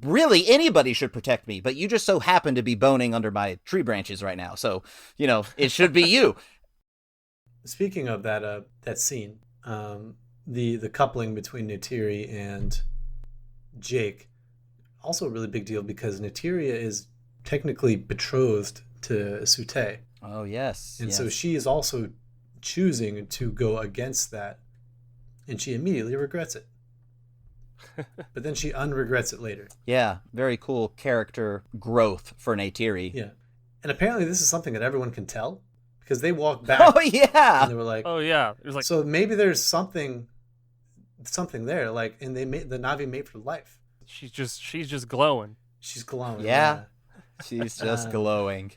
C: really anybody should protect me, but you just so happen to be boning under my tree branches right now. So, it should be you.
A: Speaking of that scene, the coupling between Neytiri and Jake, also a really big deal because Neytiri is technically betrothed to Sute.
C: Oh, yes.
A: And
C: yes.
A: so she is also choosing to go against that, and she immediately regrets it. But then she unregrets it later.
C: Yeah, very cool character growth for Neytiri.
A: Yeah. And apparently this is something that everyone can tell because they walk back.
C: Oh, yeah.
A: And they were like,
B: oh, yeah. It was like,
A: so maybe there's something there, like, and they made the Na'vi made for life.
B: she's just glowing.
A: She's glowing.
C: Yeah. She's just glowing.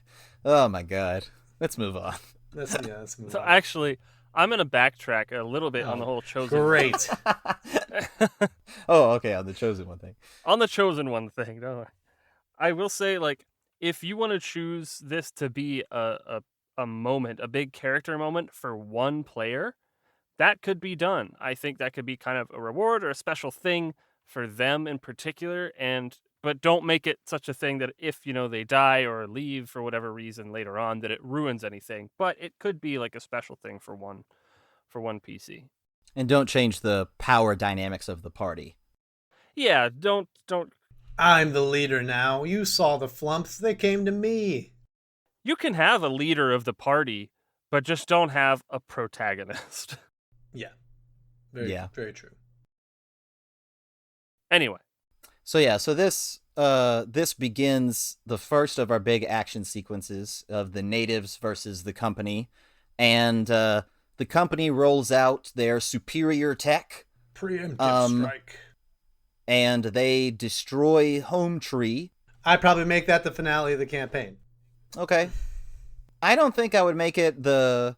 C: Oh, my God. Let's move on.
A: Let's move
B: So
A: on.
B: actually, I'm going to backtrack a little bit on the whole chosen
A: Great.
C: Oh, okay, on the chosen one thing.
B: on the chosen one thing. No, I will say, like, if you want to choose this to be a moment, a big character moment for one player, that could be done. I think that could be kind of a reward or a special thing for them in particular, but don't make it such a thing that if they die or leave for whatever reason later on that it ruins anything. But it could be like a special thing for one PC.
C: And don't change the power dynamics of the party.
B: Yeah, don't.
A: I'm the leader now. You saw the flumps. They came to me.
B: You can have a leader of the party, but just don't have a protagonist.
A: Yeah. Very true.
B: Anyway.
C: So this begins the first of our big action sequences of the natives versus the company. And the company rolls out their superior tech.
A: Preemptive strike.
C: And they destroy Home Tree.
A: I'd probably make that the finale of the campaign.
C: Okay. I don't think I would make it the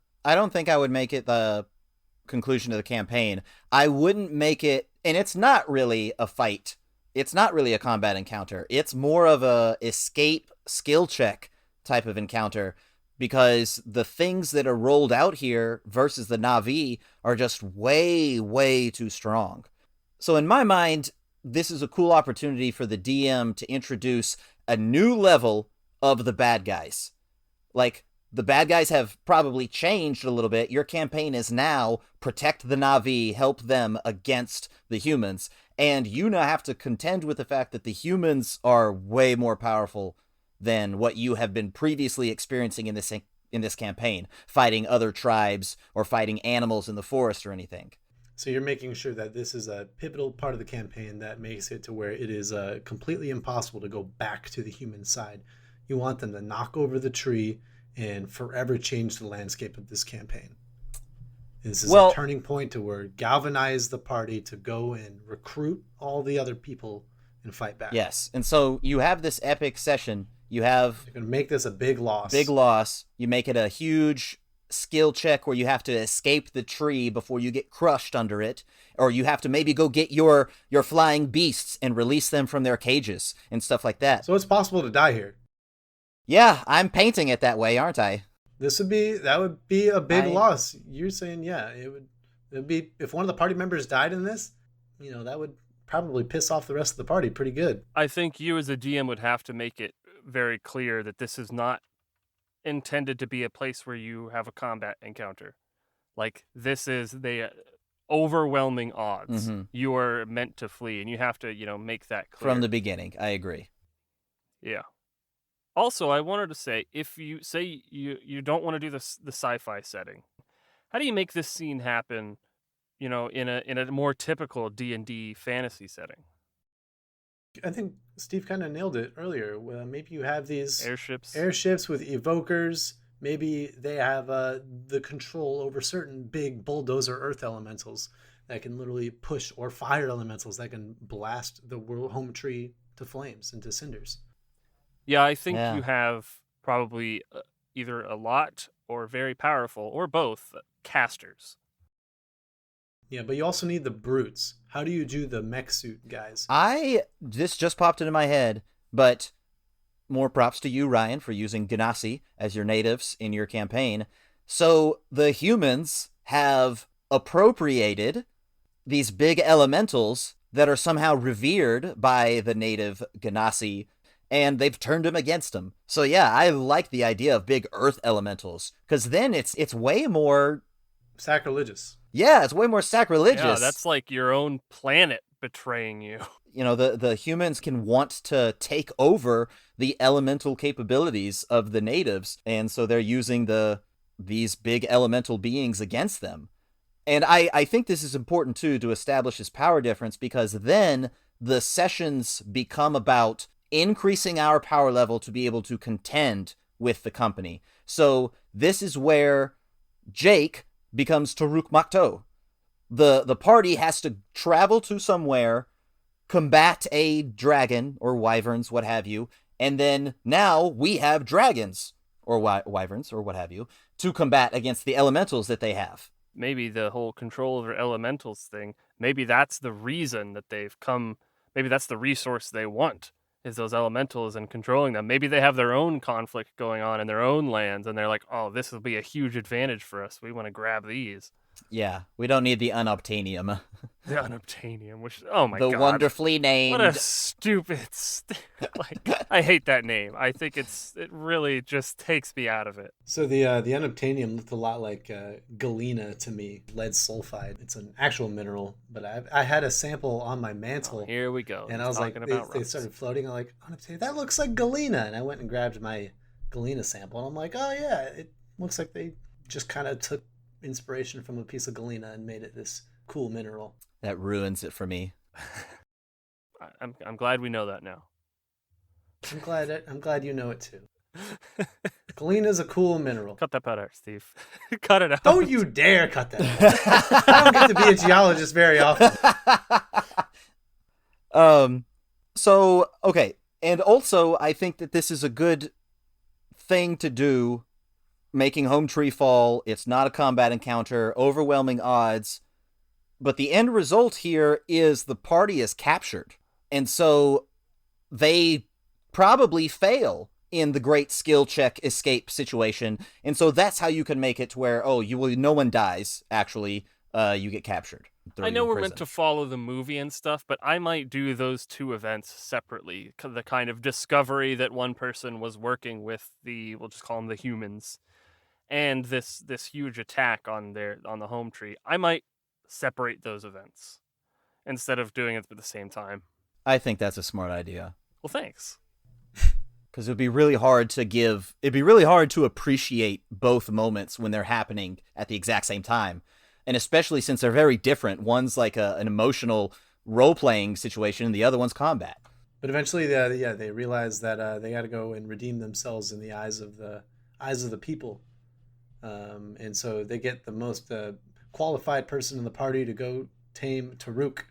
C: conclusion of the campaign. I wouldn't make it, and it's not really a fight. It's not really a combat encounter. It's more of a escape skill check type of encounter, because the things that are rolled out here versus the Na'vi are just way, way too strong. So in my mind, this is a cool opportunity for the DM to introduce a new level of the bad guys. Like, the bad guys have probably changed a little bit. Your campaign is now protect the Na'vi, help them against the humans. And you now have to contend with the fact that the humans are way more powerful than what you have been previously experiencing in this campaign, fighting other tribes or fighting animals in the forest or anything.
A: So you're making sure that this is a pivotal part of the campaign that makes it to where it is completely impossible to go back to the human side. You want them to knock over the tree and forever change the landscape of this campaign. This is a turning point to where galvanize the party to go and recruit all the other people and fight back.
C: Yes, and so you have this epic session. You're going
A: to make this a big loss.
C: Big loss. You make it a huge skill check where you have to escape the tree before you get crushed under it, or you have to maybe go get your flying beasts and release them from their cages and stuff like that.
A: So it's possible to die here.
C: Yeah, I'm painting it that way, aren't I?
A: That would be a big loss. You're saying, yeah, it'd be, if one of the party members died in this, that would probably piss off the rest of the party pretty good.
B: I think you as a DM would have to make it very clear that this is not intended to be a place where you have a combat encounter. Like, this is the overwhelming odds. Mm-hmm. You are meant to flee, and you have to, make that clear.
C: From the beginning, I agree.
B: Yeah. Also, I wanted to say, if you say you don't want to do the sci-fi setting, how do you make this scene happen, in a more typical D&D fantasy setting?
A: I think Steve kind of nailed it earlier. Maybe you have these
B: airships
A: with evokers. Maybe they have the control over certain big bulldozer earth elementals that can literally push, or fire elementals that can blast the world home tree to flames and to cinders.
B: Yeah, I think you have probably either a lot or very powerful, or both, casters.
A: Yeah, but you also need the brutes. How do you do the mech suit guys?
C: This just popped into my head, but more props to you, Ryan, for using Ganassi as your natives in your campaign. So the humans have appropriated these big elementals that are somehow revered by the native Ganassi, and they've turned them against them. So yeah, I like the idea of big earth elementals, because then it's way more
A: sacrilegious.
C: Yeah, it's way more sacrilegious.
B: Yeah, that's like your own planet betraying you.
C: The humans can want to take over the elemental capabilities of the natives, and so they're using these big elemental beings against them. And I think this is important, too, to establish this power difference, because then the sessions become about increasing our power level to be able to contend with the company. So this is where Jake becomes Taruk Makto. The party has to travel to somewhere, combat a dragon or wyverns, what have you, and then now we have dragons or wyverns or what have you to combat against the elementals that they have.
B: Maybe the whole control over elementals thing, maybe that's the reason that they've come, maybe that's the resource they want, is those elementals and controlling them. Maybe they have their own conflict going on in their own lands, and they're like, oh, this will be a huge advantage for us. We want to grab these.
C: Yeah, we don't need the unobtainium.
B: The unobtainium, which, oh my
C: god. The wonderfully named.
B: What a stupid, I hate that name. I think it really just takes me out of it.
A: So the unobtainium looked a lot like galena to me, lead sulfide. It's an actual mineral, but I had a sample on my mantle.
B: Oh, here we go.
A: And I was like, they started floating. I'm like, unobtainium, that looks like galena. And I went and grabbed my galena sample, and I'm like, oh yeah, it looks like they just kind of took inspiration from a piece of galena and made it this cool mineral.
C: That ruins it for me.
B: I'm glad we know that now.
A: I'm glad you know it too. Galena is a cool mineral.
B: Cut that part out, Steve. Cut it out.
A: Don't you dare cut that out. I don't get to be a geologist very often.
C: So okay, and also I think that this is a good thing to do. Making home tree fall, it's not a combat encounter, overwhelming odds, but the end result here is the party is captured. And so they probably fail in the great skill check escape situation. And so that's how you can make it to where, no one dies, actually, you get captured.
B: I know we're meant to follow the movie and stuff, but I might do those two events separately. The kind of discovery that one person was working with we'll just call them the humans, and this huge attack on the home tree. I might separate those events instead of doing it at the same time.
C: I think that's a smart idea.
B: Well, thanks.
C: Because it'd be really hard to appreciate both moments when they're happening at the exact same time. And especially since they're very different. One's like an emotional role-playing situation, and the other one's combat.
A: But eventually, they realize that they got to go and redeem themselves in the eyes of the people, and so they get the most qualified person in the party to go tame Taruk,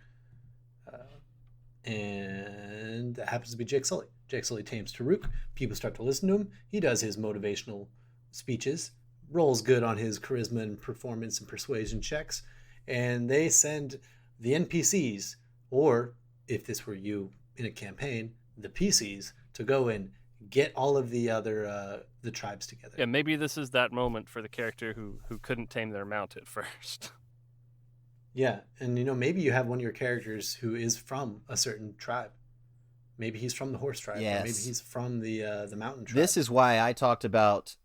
A: and that happens to be Jake Sully. Jake Sully tames Taruk. People start to listen to him. He does his motivational speeches, rolls good on his charisma and performance and persuasion checks, and they send the NPCs, or if this were you in a campaign, the PCs, to go and get all of the other the tribes together.
B: Yeah, maybe this is that moment for the character who couldn't tame their mount at first.
A: Yeah, and maybe you have one of your characters who is from a certain tribe. Maybe he's from the horse tribe,
C: yes.
A: Or maybe he's from the mountain tribe.
C: This is why I talked about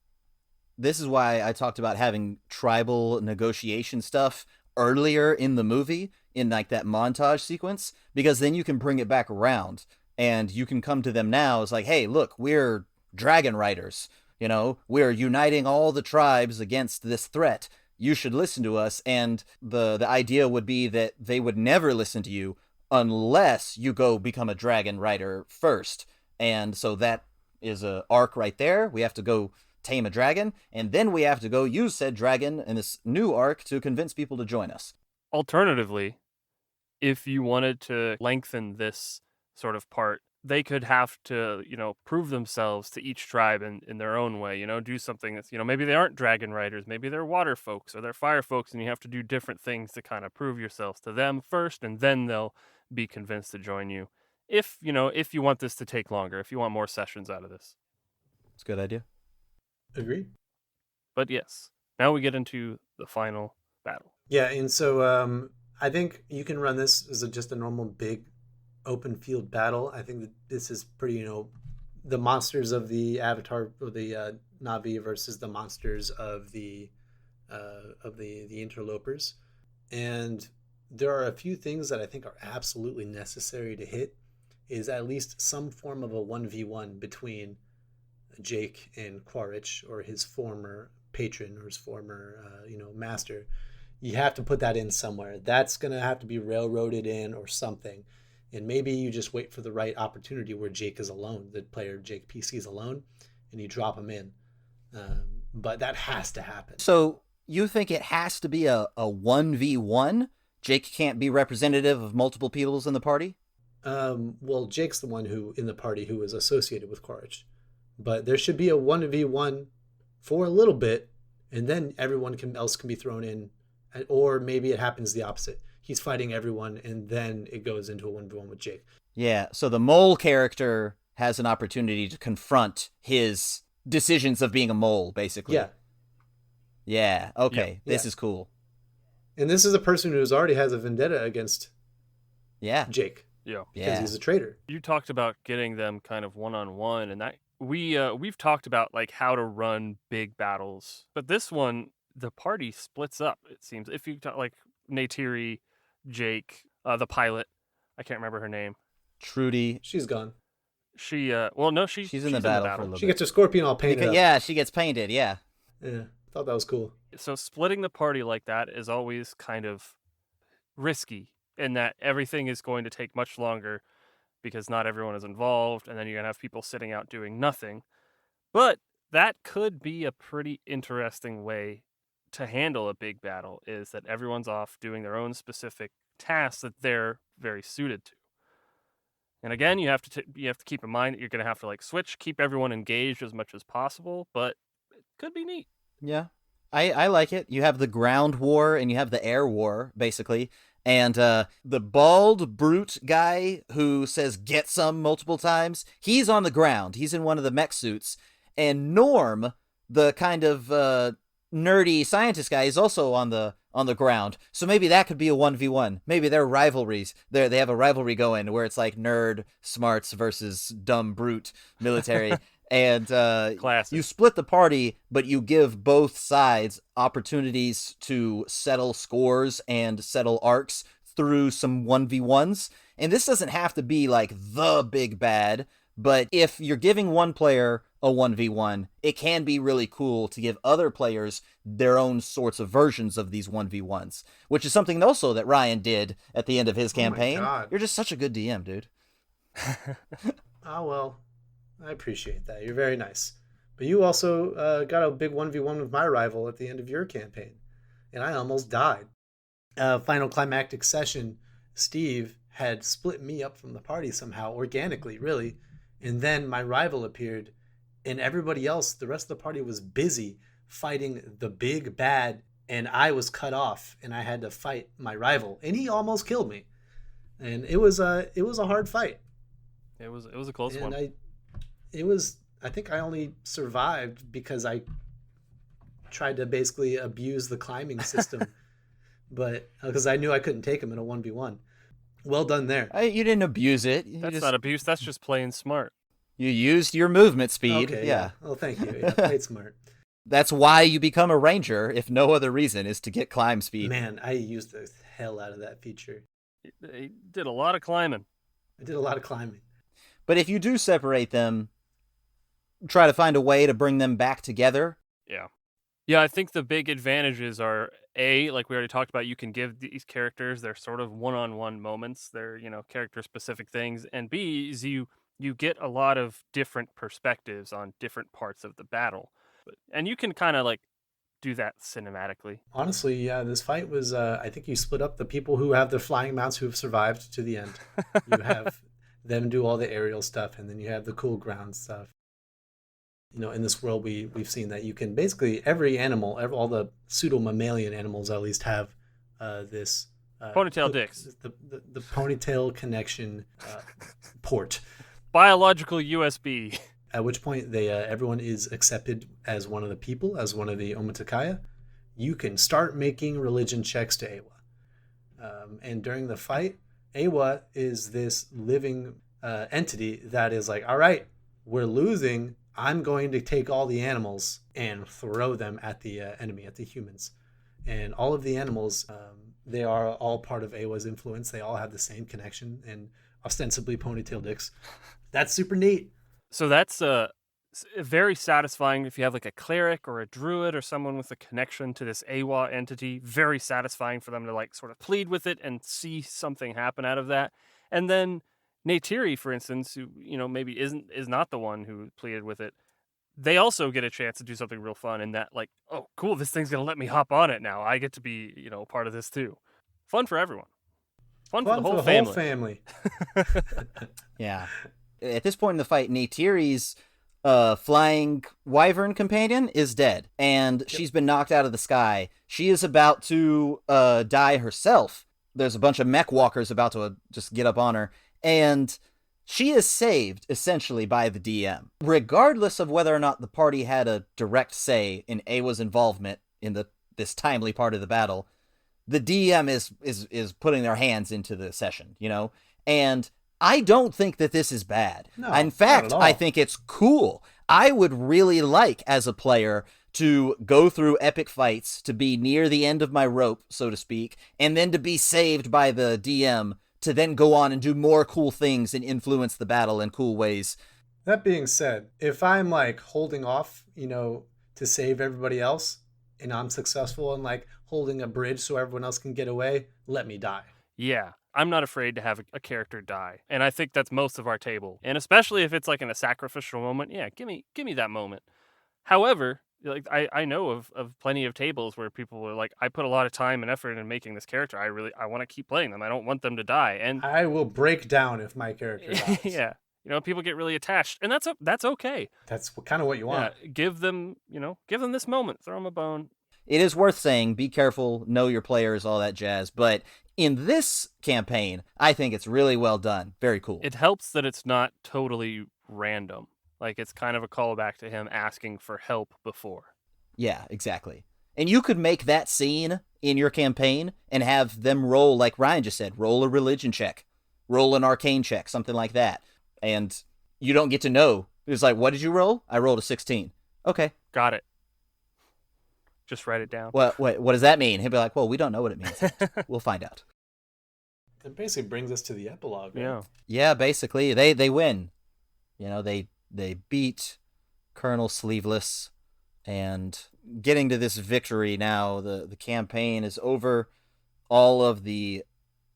C: having tribal negotiation stuff earlier in the movie, in like that montage sequence, because then you can bring it back around and you can come to them now as like, hey, look, we're dragon riders, we're uniting all the tribes against this threat. You should listen to us. And the idea would be that they would never listen to you unless you go become a dragon rider first. And so that is a arc right there. We have to go tame a dragon, and then we have to go use said dragon in this new arc to convince people to join us.
B: Alternatively, if you wanted to lengthen this sort of part, they could have to, prove themselves to each tribe in their own way, do something that's, maybe they aren't dragon riders, maybe they're water folks or they're fire folks, and you have to do different things to kind of prove yourselves to them first, and then they'll be convinced to join you. If you want this to take longer, if you want more sessions out of this.
C: It's a good idea.
A: Agreed.
B: But yes, now we get into the final battle.
A: Yeah, and so I think you can run this as just a normal big open field battle. I think that this is pretty, the monsters of the Avatar, or the Na'vi versus the monsters of the interlopers. And there are a few things that I think are absolutely necessary to hit, is at least some form of a 1v1 between Jake and Quaritch, or his former patron, or his former master. You have to put that in somewhere. That's going to have to be railroaded in or something. And maybe you just wait for the right opportunity where Jake is alone, the player Jake PC is alone, and you drop him in. But that has to happen.
C: So you think it has to be a 1v1? Jake can't be representative of multiple peoples in the party?
A: Well, Jake's the one who in the party who is associated with Quaritch. But there should be a 1v1 for a little bit, and then everyone else can be thrown in. Or maybe it happens the opposite. He's fighting everyone, and then it goes into a 1v1 with Jake.
C: Yeah, so the mole character has an opportunity to confront his decisions of being a mole, basically.
A: Yeah.
C: Yeah, okay, this is cool.
A: And this is a person who already has a vendetta against Jake.
B: Yeah.
A: Because he's a traitor.
B: You talked about getting them kind of one-on-one, and that we've talked about like how to run big battles, but this one, the party splits up, it seems. If you talk like Neytiri, Jake, the pilot, I can't remember her name.
C: Trudy.
A: She's gone.
B: She's
C: in the battle for a little bit.
A: She gets her scorpion all painted up.
C: Yeah, she gets painted, yeah.
A: Yeah, thought that was cool.
B: So splitting the party like that is always kind of risky, in that everything is going to take much longer because not everyone is involved, and then you're going to have people sitting out doing nothing. But that could be a pretty interesting way to handle a big battle, is that everyone's off doing their own specific tasks that they're very suited to. And again, you have to keep in mind that you're going to have to like switch, keep everyone engaged as much as possible, but it could be neat.
C: Yeah, I like it. You have the ground war and you have the air war, basically. And the bald brute guy who says get some multiple times, he's on the ground. He's in one of the mech suits. And Norm, the kind of nerdy scientist guy, is also on the ground. So maybe that could be a 1v1. Maybe they're rivalries. They have a rivalry going where it's like nerd smarts versus dumb brute military. And you split the party, but you give both sides opportunities to settle scores and settle arcs through some 1v1s. And this doesn't have to be like the big bad, but if you're giving one player a 1v1, it can be really cool to give other players their own sorts of versions of these 1v1s, which is something also that Ryan did at the end of his campaign.
A: Oh my God.
C: You're just such a good DM, dude.
A: Oh, well, I appreciate that. You're very nice. But you also got a big 1v1 with my rival at the end of your campaign, and I almost died. Final climactic session, Steve had split me up from the party somehow, organically, really. And then my rival appeared, and everybody else, the rest of the party was busy fighting the big bad, and I was cut off, and I had to fight my rival, and he almost killed me. And it was a hard fight.
B: It was a close
A: And
B: one.
A: I think I only survived because I tried to basically abuse the climbing system, but because I knew I couldn't take him in a 1v1. Well done there.
C: You didn't abuse it.
B: That's not abuse. That's just playing smart.
C: You used your movement speed.
A: Okay,
C: yeah.
A: Oh, thank you. Yeah, played smart.
C: That's why you become a ranger, if no other reason, is to get climb speed.
A: Man, I used the hell out of that feature.
B: He did a lot of climbing.
A: I did a lot of climbing.
C: But if you do separate them, try to find a way to bring them back together.
B: Yeah, I think the big advantages are, A, like we already talked about, you can give these characters their sort of one-on-one moments, their, character-specific things, and B, is you get a lot of different perspectives on different parts of the battle. And you can kind of, do that cinematically.
A: Honestly, yeah, this fight was, I think you split up the people who have the flying mounts who have survived to the end. You have them do all the aerial stuff, and then you have the cool ground stuff. In this world, we've seen that you can basically every animal, all the pseudo mammalian animals at least have this
B: Ponytail dicks.
A: The ponytail connection port.
B: Biological USB.
A: At which point everyone is accepted as one of the people, as one of the Omatakaya. You can start making religion checks to Awa. And during the fight, Awa is this living entity that is like, all right, we're losing. I'm going to take all the animals and throw them at the enemy, at the humans. And all of the animals, they are all part of Awa's influence. They all have the same connection and ostensibly ponytail dicks. That's super neat.
B: So that's very satisfying if you have a cleric or a druid or someone with a connection to this Awa entity. Very satisfying for them to sort of plead with it and see something happen out of that. And then Neytiri, for instance, who maybe is not the one who pleaded with it, they also get a chance to do something real fun in that, oh, cool, this thing's gonna let me hop on it now. I get to be part of this too. Fun for everyone. Fun for the whole family.
C: Yeah. At this point in the fight, Neytiri's flying wyvern companion is dead, and she's been knocked out of the sky. She is about to die herself. There's a bunch of mech walkers about to just get up on her. And she is saved, essentially, by the DM. Regardless of whether or not the party had a direct say in Awa's involvement in this timely part of the battle, the DM is putting their hands into the session, And I don't think that this is bad.
A: No,
C: in fact,
A: not at all.
C: I think it's cool. I would really like, as a player, to go through epic fights, to be near the end of my rope, so to speak, and then to be saved by the DM to then go on and do more cool things and influence the battle in cool ways.
A: That being said, if I'm holding off, to save everybody else, and I'm successful in holding a bridge so everyone else can get away, let me die.
B: Yeah, I'm not afraid to have a character die, and I think that's most of our table. And especially if it's in a sacrificial moment, yeah, give me that moment. However, I know of plenty of tables where people are I put a lot of time and effort in making this character. I want to keep playing them. I don't want them to die. And
A: I will break down if my character dies.
B: yeah, people get really attached, and that's okay.
A: That's kind of what you want.
B: Yeah, give them this moment. Throw them a bone.
C: It is worth saying, be careful, know your players, all that jazz. But in this campaign, I think it's really well done. Very cool.
B: It helps that it's not totally random. It's kind of a callback to him asking for help before.
C: Yeah, exactly. And you could make that scene in your campaign and have them roll, like Ryan just said, roll a religion check, roll an arcane check, something like that. And you don't get to know. It's what did you roll? I rolled a 16. Okay.
B: Got it. Just write it down.
C: What does that mean? He'll be like, well, we don't know what it means yet. We'll find out.
A: It basically brings us to the epilogue. Right?
B: Yeah.
C: Yeah, basically. They win. They beat Colonel Sleeveless, and getting to this victory now. The campaign is over. All of the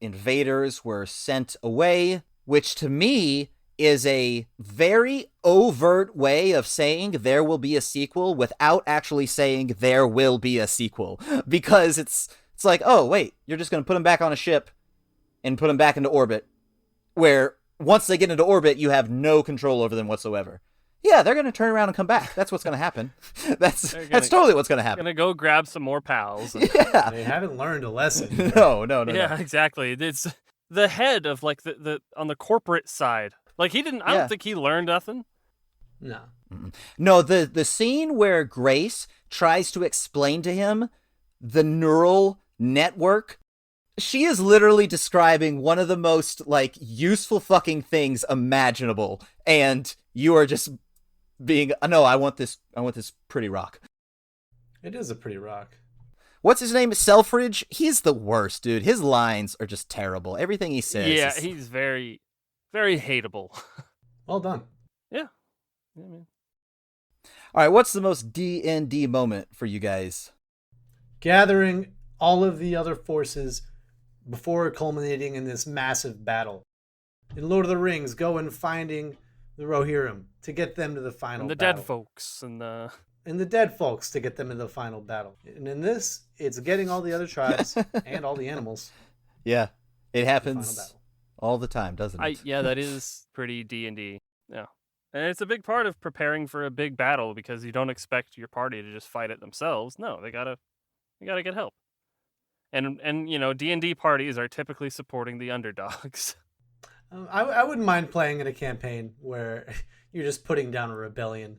C: invaders were sent away, which to me is a very overt way of saying there will be a sequel without actually saying there will be a sequel. Because it's like, oh, wait, you're just going to put them back on a ship and put them back into orbit, where once they get into orbit, you have no control over them whatsoever. Yeah, they're going to turn around and come back. That's what's going to happen. That's totally what's going to happen.
B: Going to go grab some more pals.
C: Yeah.
A: They haven't learned a lesson.
C: No.
B: Yeah, exactly. It's the head of like the on the corporate side. Like he didn't. I don't think he learned nothing.
A: No.
C: No. The scene where Grace tries to explain to him the neural network. She is literally describing one of the most like useful fucking things imaginable, and you are just being, no, I want this pretty rock.
A: It is a pretty rock.
C: What's his name? Selfridge? He's the worst, dude. His lines are just terrible. Everything he says.
B: Yeah, he's very, very hateable.
A: Well done.
B: Yeah, man.
C: All right, what's the most D&D moment for you guys?
A: Gathering all of the other forces before culminating in this massive battle. In Lord of the Rings, go and finding the Rohirrim to get them to the final
B: and the
A: battle.
B: dead folks and
A: the dead folks to get them to the final battle. And in this, it's getting all the other tribes and all the animals.
C: Yeah, it
A: to the
C: happens
A: final battle.
C: all the time, doesn't it?
B: Yeah, that is pretty D&D. Yeah. And it's a big part of preparing for a big battle because you don't expect your party to just fight it themselves. No, they gotta get help. And you know, D&D parties are typically supporting the underdogs.
A: I wouldn't mind playing in a campaign where you're just putting down a rebellion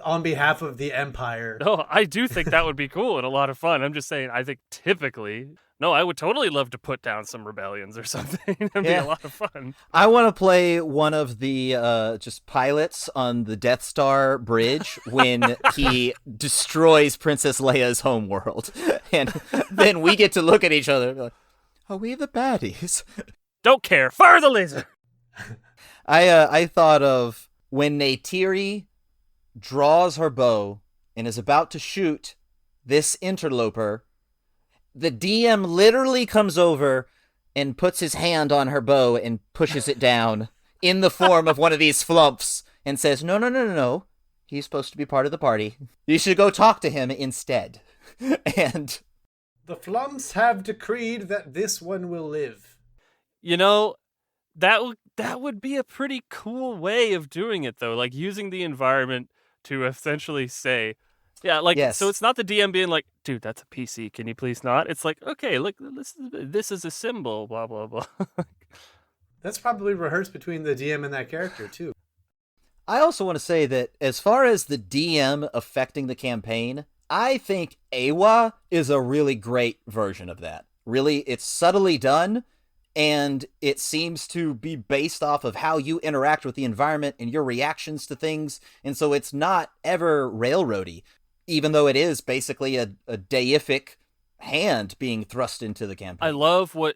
A: on behalf of the Empire.
B: No, I do think that would be cool and a lot of fun. I'm just saying, I think typically, no, I would totally love to put down some rebellions or something. It'd be a lot of fun.
C: I want to play one of the just pilots on the Death Star bridge when he destroys Princess Leia's homeworld. And then we get to look at each other and be like, are we the baddies?
B: Don't care. Fire the laser.
C: I thought of when Neytiri draws her bow and is about to shoot this interloper, the DM literally comes over and puts his hand on her bow and pushes it down in the form of one of these flumps and says, no. He's supposed to be part of the party. You should go talk to him instead. And
A: the flumps have decreed that this one will live.
B: You know, that would be a pretty cool way of doing it, though. Like using the environment to essentially say, yeah, like,
C: yes.
B: So it's not the DM being like, dude, that's a PC. Can you please not? It's like, okay, look, this is a symbol, blah, blah, blah.
A: That's probably rehearsed between the DM and that character, too.
C: I also want to say that as far as the DM affecting the campaign, I think Awa is a really great version of that. Really, it's subtly done. And it seems to be based off of how you interact with the environment and your reactions to things. And so it's not ever railroady, even though it is basically a deific hand being thrust into the campaign.
B: I love what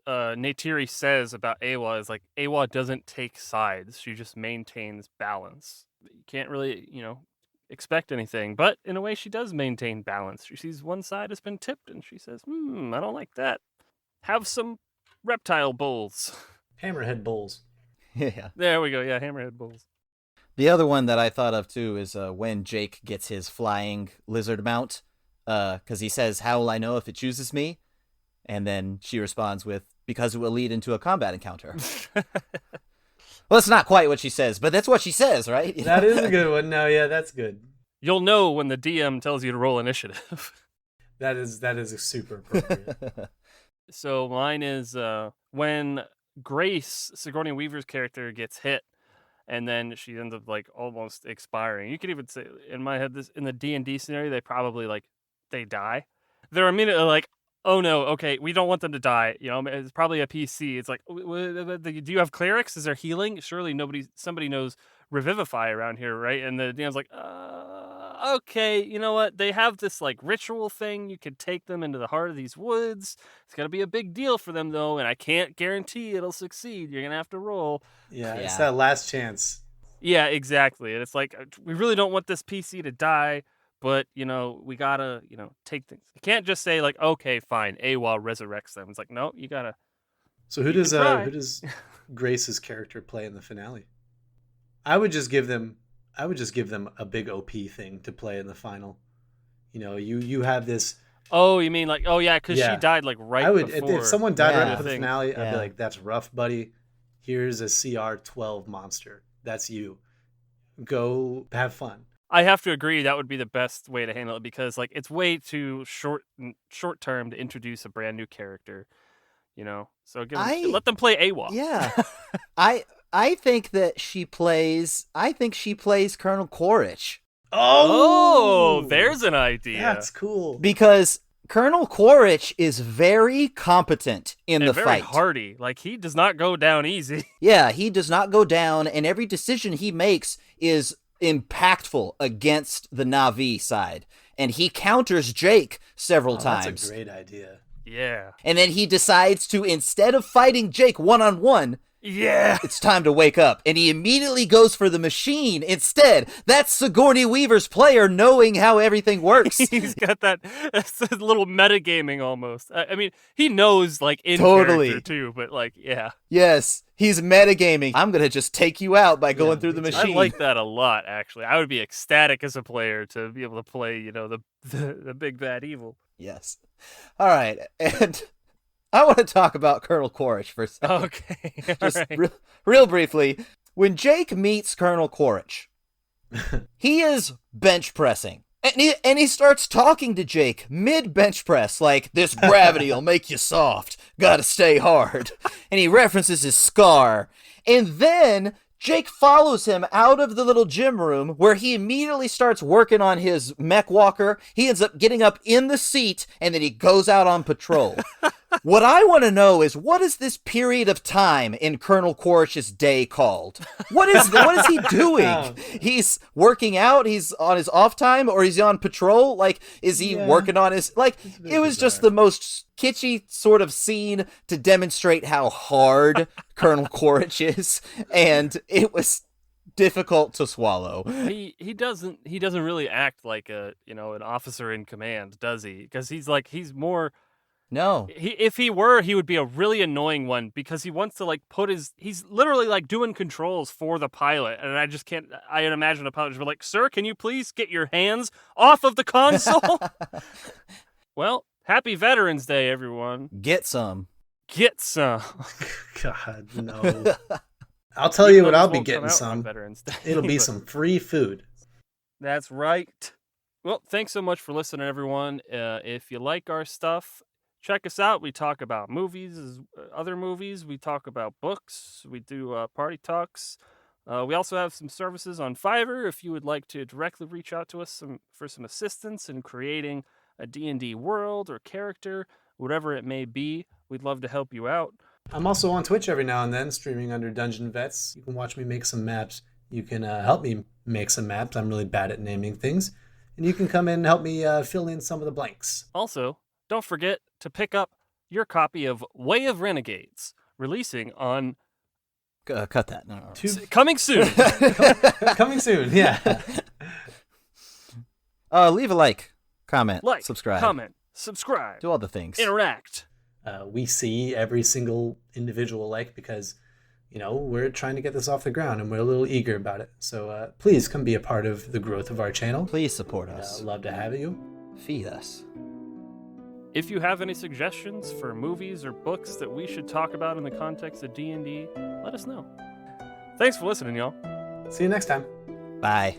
B: Neytiri says about Awa is like, Awa doesn't take sides. She just maintains balance. You can't really, expect anything. But in a way, she does maintain balance. She sees one side has been tipped and she says, I don't like that. Have some reptile bowls.
A: Hammerhead bowls.
C: Yeah.
B: There we go. Yeah, hammerhead bowls.
C: The other one that I thought of, too, is when Jake gets his flying lizard mount, because he says, how will I know if it chooses me? And then she responds with, because it will lead into a combat encounter. Well, it's not quite what she says, but that's what she says, right?
A: That is a good one. No, yeah, that's good.
B: You'll know when the DM tells you to roll initiative.
A: That is super appropriate.
B: So mine is when Grace, Sigourney Weaver's character, gets hit, and then she ends up like almost expiring. You could even say in my head, this in the D&D scenario, they probably they die. They're immediately like, oh no, okay, we don't want them to die. It's probably a PC. It's like, do you have clerics? Is there healing? Surely somebody knows Revivify around here, right? And the DM's like, okay, you know what? They have this ritual thing. You could take them into the heart of these woods. It's gonna be a big deal for them though, and I can't guarantee it'll succeed. You're gonna have to roll.
A: Yeah, it's that last chance.
B: Yeah, exactly. And it's like, we really don't want this PC to die, but, we gotta, take things. You can't just say, like, okay, fine, AWOL resurrects them. It's like, no, you gotta,
A: So
B: you can try.
A: who does Grace's character play in the finale? I would just give them a big OP thing to play in the final. You have this.
B: Oh, you mean like, oh yeah, because
A: Yeah.
B: she died like right
A: I would
B: before.
A: if someone died right
C: Yeah.
A: before the finale, I'd
C: Yeah.
A: be like, "That's rough, buddy. Here's a CR12 monster. That's you. Go have fun."
B: I have to agree that would be the best way to handle it, because like it's way too short term to introduce a brand new character, So let them play AWOL.
C: Yeah. I think that she plays Colonel Quaritch.
B: Oh, there's an idea.
A: That's cool.
C: Because Colonel Quaritch is very competent in
B: and
C: the
B: very
C: fight.
B: hardy. Like, he does not go down easy.
C: Yeah, he does not go down, and every decision he makes is impactful against the Na'vi side. And he counters Jake several times.
A: That's a great idea.
B: Yeah.
C: And then he decides to, instead of fighting Jake one-on-one,
B: Yeah.
C: it's time to wake up. And he immediately goes for the machine instead. That's Sigourney Weaver's player knowing how everything works.
B: He's got that's a little metagaming almost. I mean, he knows, like, in
C: Totally.
B: character too, but, like, yeah.
C: Yes, he's metagaming. I'm going to just take you out by going through the machine.
B: I like that a lot, actually. I would be ecstatic as a player to be able to play, the big bad evil.
C: Yes. All right. And I want to talk about Colonel Quaritch for a second.
B: Okay.
C: Just
B: All right.
C: real briefly. When Jake meets Colonel Quaritch, he is bench pressing. And he starts talking to Jake mid-bench press, like, this gravity will make you soft. Gotta stay hard. And he references his scar. And then Jake follows him out of the little gym room, where he immediately starts working on his mech walker. He ends up getting up in the seat, and then he goes out on patrol. What I want to know is, what is this period of time in Colonel Quaritch's day called? What is he doing? He's working out, he's on his off time, or he's on patrol? Like, is he working on his... Like, it was just the most kitschy sort of scene to demonstrate how hard Colonel Quaritch is, and it was difficult to swallow.
B: He doesn't really act like an officer in command, does he? Because he's more...
C: No.
B: If he were, he would be a really annoying one, because he wants to, like, he's literally, like, doing controls for the pilot, and I just can't, I imagine a pilot just be like, "Sir, can you please get your hands off of the console?" Well, happy Veterans Day, everyone.
C: Get some.
B: Get some.
A: God, no. I'll tell you what, I'll be getting some.
B: Veterans Day,
A: It'll be some free food.
B: That's right. Well, thanks so much for listening, everyone. If you like our stuff, check us out. We talk about movies, other movies. We talk about books. We do party talks. We also have some services on Fiverr if you would like to directly reach out to us for some assistance in creating a D&D world or character, whatever it may be. We'd love to help you out.
A: I'm also on Twitch every now and then, streaming under Dungeon Vets. You can watch me make some maps. You can help me make some maps. I'm really bad at naming things. And you can come in and help me fill in some of the blanks.
B: Also, don't forget to pick up your copy of Way of Renegades, releasing on...
C: Cut that. No.
B: Coming soon.
A: Coming soon, yeah.
C: Leave a like, comment, subscribe.
B: Comment, subscribe.
C: Do all the things.
B: Interact.
A: We see every single individual like, because, we're trying to get this off the ground and we're a little eager about it. So please come be a part of the growth of our channel.
C: Please support us.
A: Love to have you.
C: Feed us.
B: If you have any suggestions for movies or books that we should talk about in the context of D&D, let us know. Thanks for listening, y'all.
A: See you next time.
C: Bye.